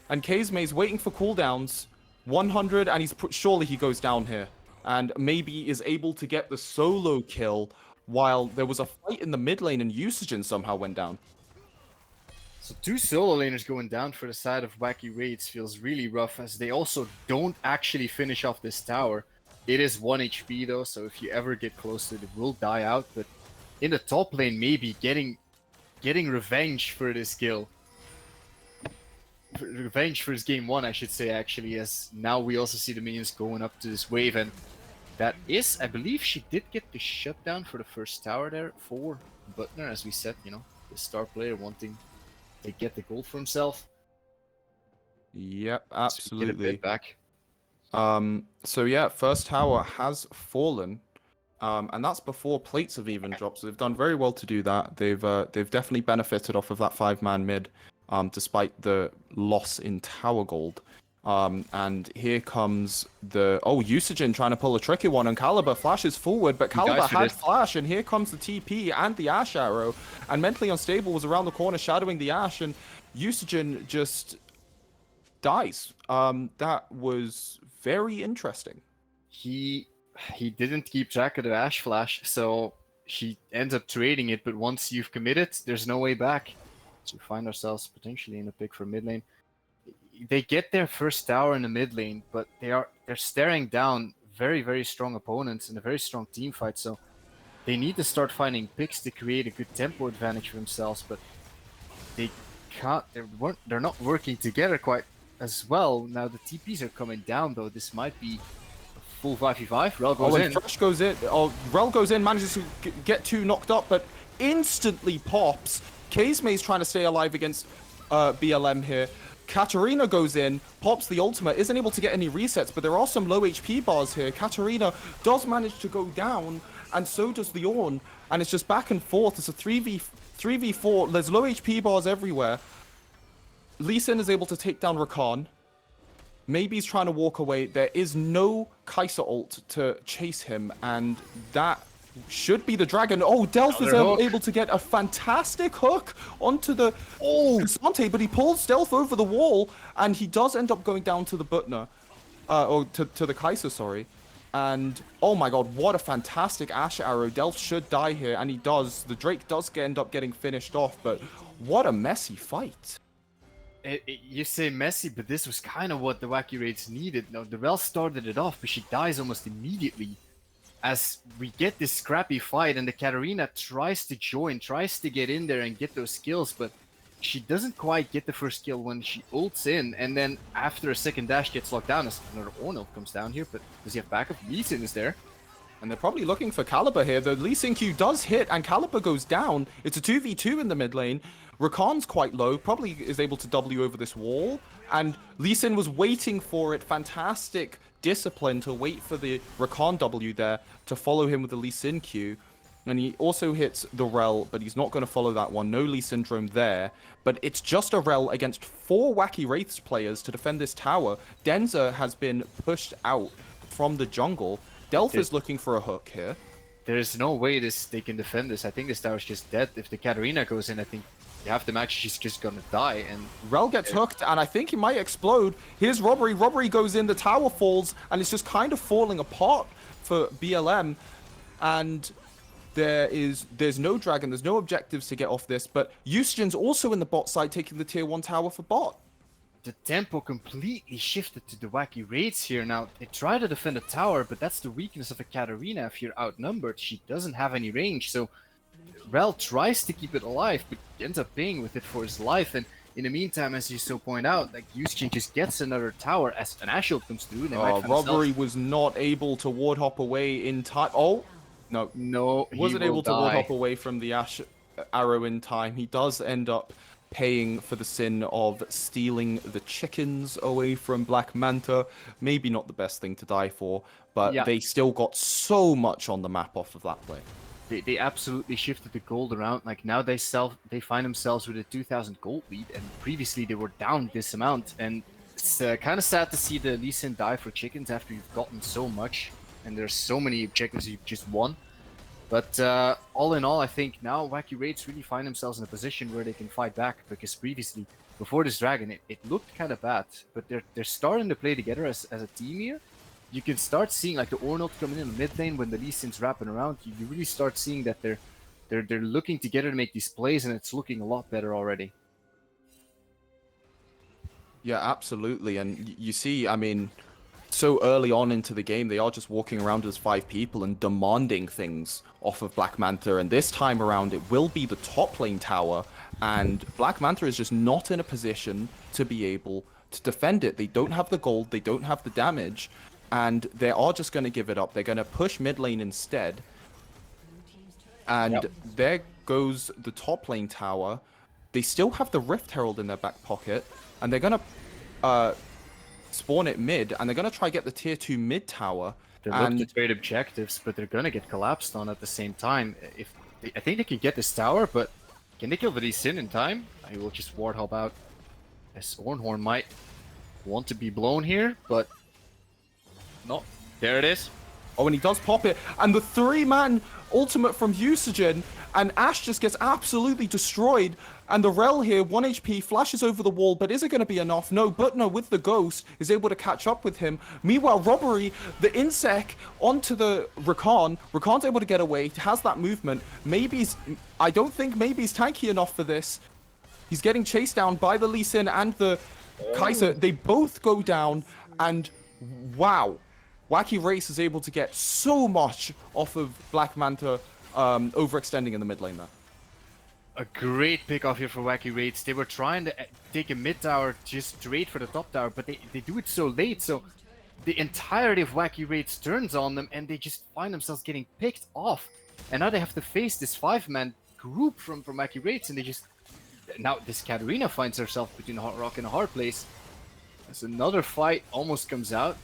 And K's Maze waiting for cooldowns. 100, and surely he goes down here. And maybe is able to get the solo kill while there was a fight in the mid lane and Usagen somehow went down. So 2 solo laners going down for the side of Wacky Wraiths feels really rough, as they also don't actually finish off this tower. It is 1 HP though, so if you ever get close to it, it will die out. But in the top lane, maybe getting revenge for this kill. Revenge for his game 1, I should say, actually, as now we also see the minions going up to this wave, and that is, I believe she did get the shutdown for the first tower there for Butner, as we said, you know, the star player wanting to get the gold for himself. Yep, absolutely. So get a bit back. So yeah, first tower has fallen, and that's before plates have even dropped. So they've done very well to do that. They've definitely benefited off of that 5-man mid, despite the loss in tower gold. And here comes the Usagen trying to pull a tricky one, and Caliber flashes forward, but Caliber had flash, and here comes the TP and the Ashe Arrow, and Mentally Unstable was around the corner shadowing the Ashe, and Usagen just dies. That was very interesting. He didn't keep track of the Ashe flash, so he ends up trading it, but once you've committed, there's no way back. So we find ourselves potentially in a pick for mid lane. They get their first tower in the mid lane, but they're staring down very, very strong opponents and a very strong team fight, so they need to start finding picks to create a good tempo advantage for themselves, but they can't. They're not working together quite as well. Now the TPs are coming down though. This might be a full 5v5. Rel goes in. Fresh goes in. Rel goes in, manages to get 2 knocked up, but instantly pops. K's Maze trying to stay alive against BLM here. Katarina goes in, pops the ultimate, isn't able to get any resets, but there are some low HP bars here. Katarina does manage to go down, and so does the Ornn, and it's just back and forth. It's a 3v4. There's low HP bars everywhere. Lee Sin is able to take down Rakan. Maybe he's trying to walk away. There is no Kai'Sa ult to chase him, and that should be the dragon. Delph is able to get a fantastic hook onto the Cassante, but he pulls Delph over the wall, and he does end up going down to the Butner, to the Kai'Sa, sorry. And oh my god, what a fantastic Ashe Arrow. Delph should die here, and he does. The Drake does end up getting finished off, but what a messy fight. You say messy, but this was kind of what the Wacky Wraiths needed. Now, the Rel started it off, but she dies almost immediately. As we get this scrappy fight, and the Katarina tries to join, tries to get in there and get those kills, but she doesn't quite get the first kill when she ults in, and then after a second dash gets locked down as another Ornn comes down here, but does he have backup? Lee Sin is there. And they're probably looking for Caliber here. The Lee Sin Q does hit, and Caliber goes down. It's a 2v2 in the mid lane. Rakan's quite low, probably is able to W over this wall. And Lee Sin was waiting for it. Fantastic discipline to wait for the Rakan W there to follow him with the Lee Sin Q. And he also hits the Rel, but he's not going to follow that one. No Lee Syndrome there. But it's just a Rel against 4 Wacky Wraiths players to defend this tower. Denza has been pushed out from the jungle. Delph looking for a hook here. There's no way they can defend this. I think this tower's just dead. If the Katarina goes in, I think you have the match, she's just gonna die. And Rel gets hooked, and I think he might explode. Here's Robbery. Robbery goes in, the tower falls, and it's just kind of falling apart for BLM. And there's no dragon, there's no objectives to get off this, but Eustagen's also in the bot side taking the tier 1 tower for bot. The tempo completely shifted to the Wacky Raids here. Now, they try to defend the tower, but that's the weakness of a Katarina. If you're outnumbered, she doesn't have any range, so Rel tries to keep it alive, but ends up paying with it for his life. And in the meantime, as you so point out, like Eustagen just gets another tower as an Ashield comes through. And Robbery was not able to ward hop away in time. Oh, no, he wasn't able to ward hop away from the arrow in time. He does end up paying for the sin of stealing the chickens away from Black Manta. Maybe not the best thing to die for, but they still got so much on the map off of that play. They absolutely shifted the gold around. Like now they find themselves with a 2,000 gold lead, and previously they were down this amount. And it's kind of sad to see the Lee Sin die for chickens after you've gotten so much, and there's so many objectives you've just won. But all in all, I think now Wacky Raids really find themselves in a position where they can fight back, because previously, before this dragon, it looked kind of bad. But they're starting to play together as a team here. You can start seeing like the Ornald coming in the mid lane when the Lee Sin's wrapping around. You really start seeing that they're looking together to make these plays, and it's looking a lot better already. Yeah, absolutely. And you see, I mean, so early on into the game, they are just walking around as 5 people and demanding things off of Black Manta. And this time around, it will be the top lane tower. And Black Manta is just not in a position to be able to defend it. They don't have the gold, they don't have the damage, and they are just going to give it up. They're going to push mid lane instead. And there goes the top lane tower. They still have the Rift Herald in their back pocket, and they're going to spawn it mid, and they're going to try get the tier 2 mid tower. They look to trade objectives, but they're going to get collapsed on at the same time. I think they can get this tower, but can they kill the Lee Sin in time? I will just ward hop out, as Ornhorn might want to be blown here, but no. There it is. Oh, and he does pop it, and the 3-man ultimate from Eustagen, and Ashe just gets absolutely destroyed. And the Rel here, 1 HP, flashes over the wall, but is it going to be enough? No, but no, with the Ghost, is able to catch up with him. Meanwhile, Robbery, the Insec, onto the Rakan. Rakan's able to get away, has that movement. I don't think maybe he's tanky enough for this. He's getting chased down by the Lee Sin and the Kaiser. They both go down, and wow. Wacky Wraiths is able to get so much off of Black Manta overextending in the mid lane there. A great pick off here for Wacky Raids. They were trying to take a mid tower just straight for the top tower, but they do it so late, so the entirety of Wacky Raids turns on them, and they just find themselves getting picked off. And now they have to face this 5-man group from Wacky Raids, and they just... Now this Katarina finds herself between a rock and a hard place. As another fight almost comes out.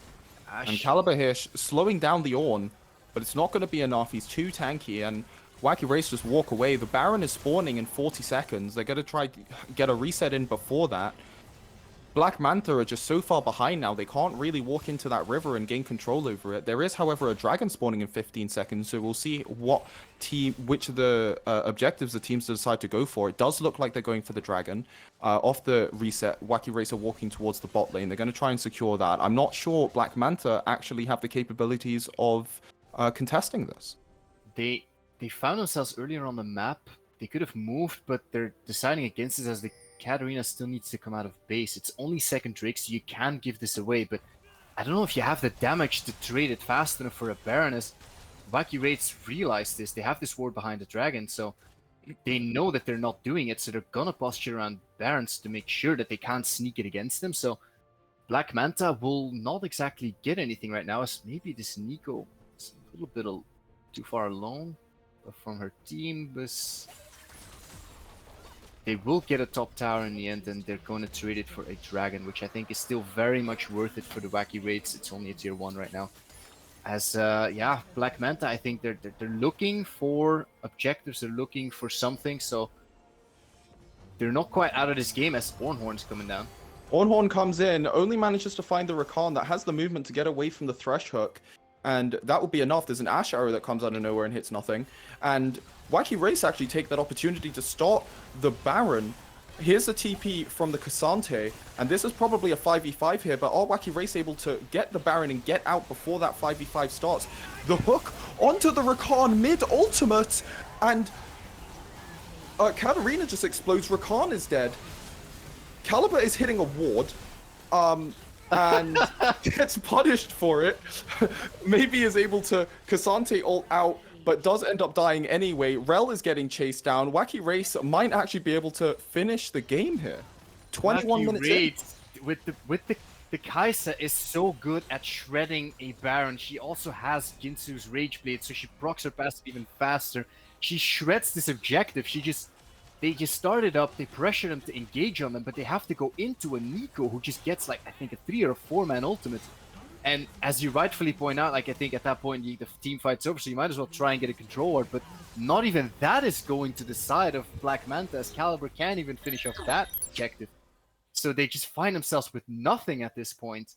Ashe. And Caliber here slowing down the Ornn, but it's not going to be enough. He's too tanky, and Wacky Race just walk away. The Baron is spawning in 40 seconds. They're going to try to get a reset in before that. Black Manta are just so far behind now, they can't really walk into that river and gain control over it. There is, however, a dragon spawning in 15 seconds, so we'll see which of the objectives the teams decide to go for. It does look like they're going for the dragon. Off the reset, Wacky Race are walking towards the bot lane. They're going to try and secure that. I'm not sure Black Manta actually have the capabilities of contesting this. They found themselves earlier on the map. They could have moved, but they're deciding against it as the Katarina still needs to come out of base. It's only second Drake, so you can give this away, but I don't know if you have the damage to trade it fast enough for a Baron, as Wacky Raids realize this. They have this ward behind the dragon, so they know that they're not doing it, so they're gonna posture around Barons to make sure that they can't sneak it against them. So Black Manta will not exactly get anything right now, as maybe this Nico little bit too far alone from her team, but they will get a top tower in the end, and they're going to trade it for a dragon, which I think is still very much worth it for the Wacky Wraiths. It's only a tier 1 right now. As yeah, Black Manta, I think they're looking for objectives, they're looking for something, so they're not quite out of this game as Ornhorn's coming down. Ornhorn comes in, only manages to find the Rakan that has the movement to get away from the Thresh Hook, and that would be enough. There's an Ash arrow that comes out of nowhere and hits nothing, and Wacky Wraiths actually take that opportunity to start the Baron. Here's the TP from the Cassante, and this is probably a 5v5 here, but are Wacky Wraiths able to get the Baron and get out before that 5v5 starts? The hook onto the Rakan mid-ultimate, and Katarina just explodes. Rakan is dead. Caliber is hitting a ward, and gets punished for it. Maybe is able to Cassante ult out, but does end up dying anyway. Rel is getting chased down. Wacky Race might actually be able to finish the game here. 21 Wacky minutes Wraiths, with the Kai'Sa is so good at shredding a Baron. She also has Ginsu's Rage Blade, so she procs her passive even faster. She shreds this objective. They just started up, they pressure them to engage on them, but they have to go into a Nico who just gets like, I think, a 3 or a 4-man ultimate. And as you rightfully point out, like I think at that point the team fight's over, so you might as well try and get a control ward, but not even that is going to the side of Black Manta, as Caliber can't even finish off that objective. So they just find themselves with nothing at this point.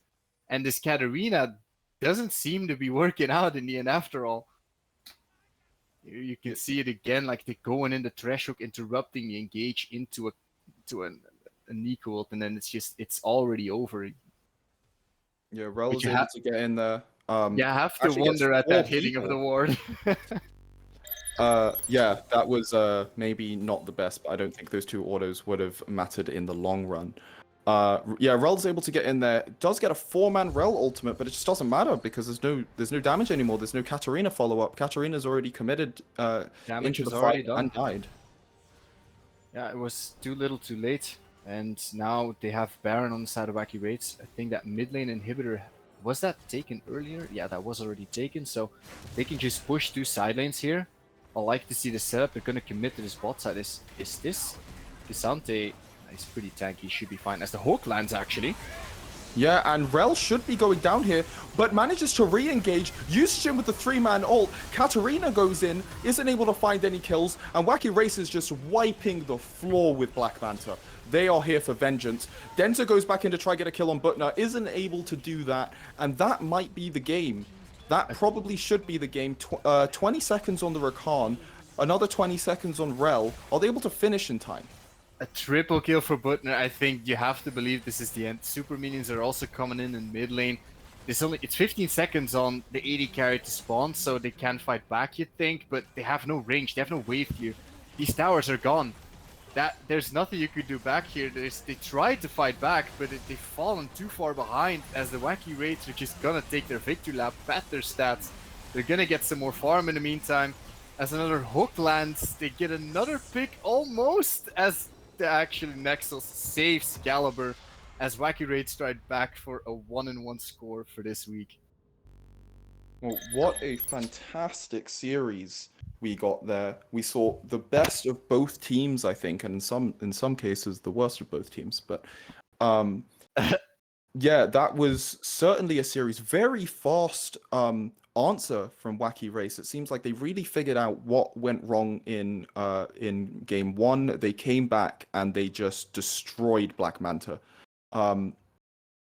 And this Katarina doesn't seem to be working out in the end after all. You can see it again, like they're going in the Thresh Hook, interrupting the engage into a Nico ult, and then it's already over. Yeah, Rel is able to get in there. You have to wonder at that hitting of the ward. Yeah, that was maybe not the best, but I don't think those two autos would have mattered in the long run. Yeah, Rel's able to get in there. Does get a 4-man Rel ultimate, but it just doesn't matter because there's no damage anymore. There's no Katarina follow-up. Katarina's already committed into the fight and died. Yeah, it was too little too late. And now they have Baron on the side of Wacky Wraiths. I think that mid lane inhibitor, was that taken earlier? Yeah, that was already taken. So they can just push 2 side lanes here. I like to see the setup. They're going to commit to this bot side. Is this Cassante? He's pretty tanky. Should be fine. As the hook lands, actually. Yeah, and Rel should be going down here, but manages to re-engage, uses him with the 3-man ult. Katarina goes in, isn't able to find any kills, and Wacky Race is just wiping the floor with Black Manta. They are here for vengeance. Denza goes back in to try get a kill on Butner, isn't able to do that, and that might be the game. That probably should be the game. 20 seconds on the Rakan, another 20 seconds on Rel. Are they able to finish in time? A triple kill for Butner. I think you have to believe this is the end. Super minions are also coming in mid lane. It's 15 seconds on the AD carry to spawn, so they can fight back, you'd think, but they have no range, they have no wave clear. These towers are gone. There's nothing you could do back here. They tried to fight back, but they've fallen too far behind, as the Wacky Wraiths are just gonna take their victory lap, pat their stats. They're gonna get some more farm in the meantime. As another hook lands, they get another pick almost, as actually Nexus saves Caliber, as Wacky Wraiths stride back for a 1-1 score for this week. Well, what a fantastic series we got there. We saw the best of both teams, I think, and in some cases the worst of both teams. But yeah, that was certainly a series. Very fast answer from Wacky Race. It seems like they really figured out what went wrong in game 1. They came back and they just destroyed Black Manta.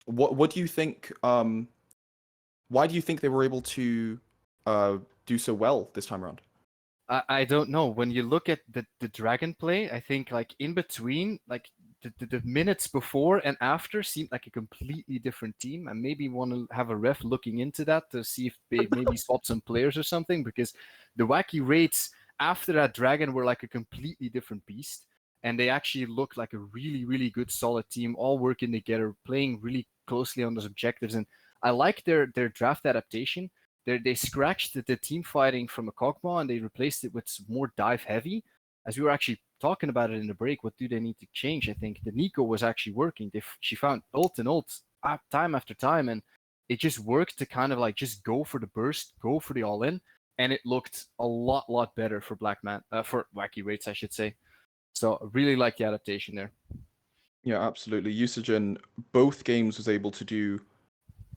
What do you think? Why do you think they were able to do so well this time around? I don't know. When you look at the dragon play, I think like in between, like the minutes before and after seemed like a completely different team. And maybe want to have a ref looking into that to see if they maybe swap some players or something, because the Wacky Wraiths after that dragon were like a completely different beast. And they actually look like a really, really good solid team, all working together, playing really closely on those objectives. And I like their draft adaptation. They scratched the team fighting from a Kog'Maw and they replaced it with more dive heavy. As we were actually talking about it in the break, what do they need to change? I think the Nico was actually working. She found ult and ult time after time, and it just worked to kind of like just go for the burst, go for the all-in, and it looked a lot better for for Wacky Wraiths, I should say. So I really like the adaptation there. Yeah, absolutely. Usage in both games was able to do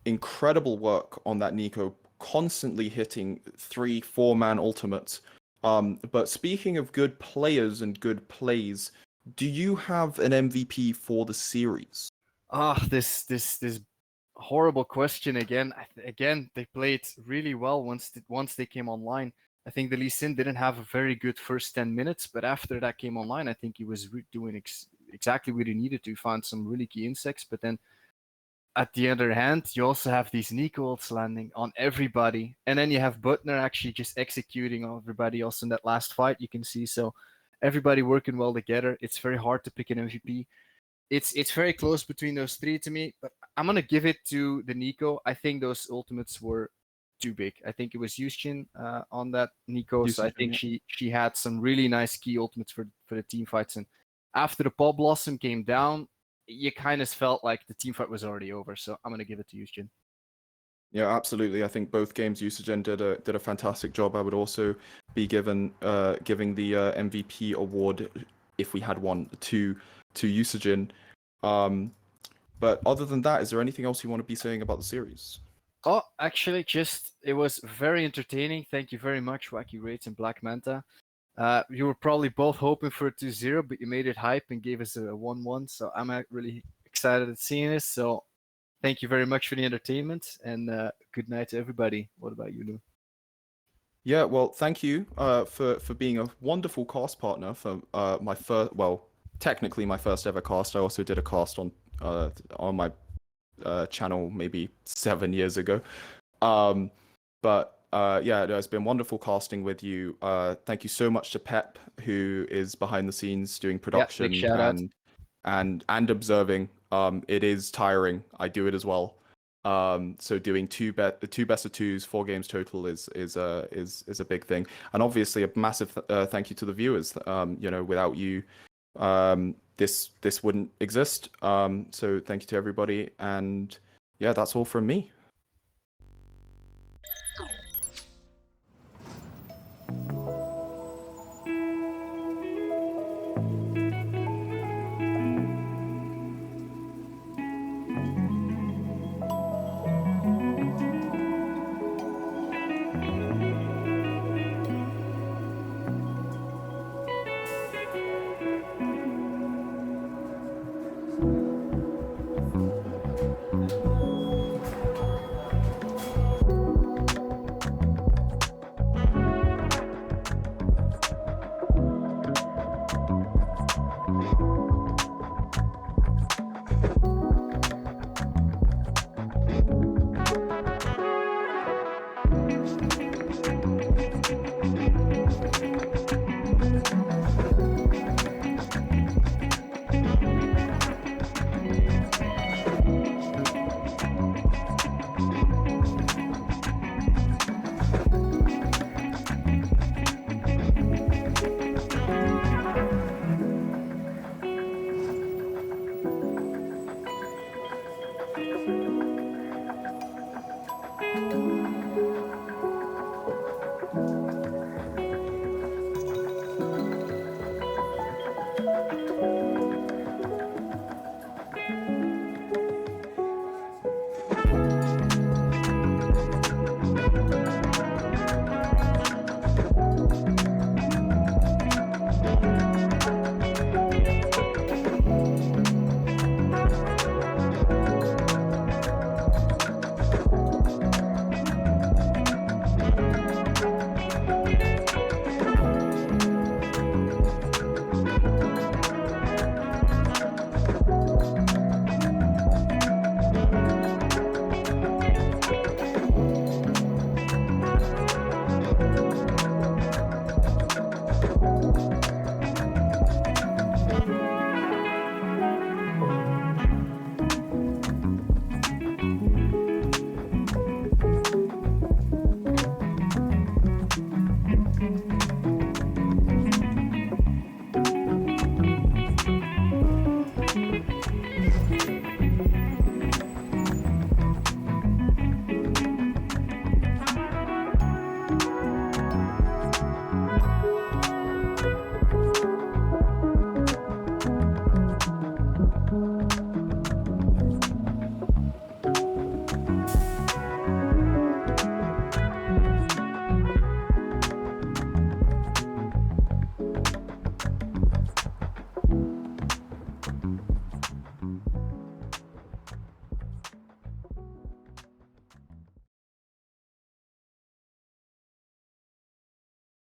incredible work on that Nico, constantly hitting 3-4 man ultimates. But speaking of good players and good plays, do you have an MVP for the series? This horrible question again. Again, they played really well once they came online. I think the Lee Sin didn't have a very good first 10 minutes, but after that came online, I think he was doing exactly what he needed to. Find some really key insects, but then at the other hand, you also have these Nico ults landing on everybody, and then you have Butner actually just executing on everybody also in that last fight, you can see. So everybody working well together. It's very hard to pick an MVP. It's very close between those three to me, but I'm gonna give it to the Nico. I think those ultimates were too big. I think it was Yushin on that Nico, so I think she had some really nice key ultimates for the team fights. And after the Paul Blossom came down, you kind of felt like the team fight was already over. So I'm gonna give it to Yushin. Yeah, absolutely. I think both games Usagen did a fantastic job. I would also be giving the MVP award, if we had one, to Usagen. But other than that, is there anything else you want to be saying about the series? Oh, actually, it was very entertaining. Thank you very much, Wacky Wraiths and Black Manta. You were probably both hoping for a 2-0, but you made it hype and gave us a 1-1. So I'm really excited at seeing this. So thank you very much for the entertainment, and good night to everybody. What about you, Lou? Yeah, well, thank you for being a wonderful cast partner for my first, well, technically my first ever cast. I also did a cast on my channel maybe 7 years ago. But yeah, it's been wonderful casting with you. Thank you so much to Pep, who is behind the scenes doing production big shout out. and observing. It is tiring. I do it as well. So doing two best of twos, 4 games total is a big thing. And obviously a massive thank you to the viewers. Without you, this wouldn't exist. So thank you to everybody, and yeah, that's all from me.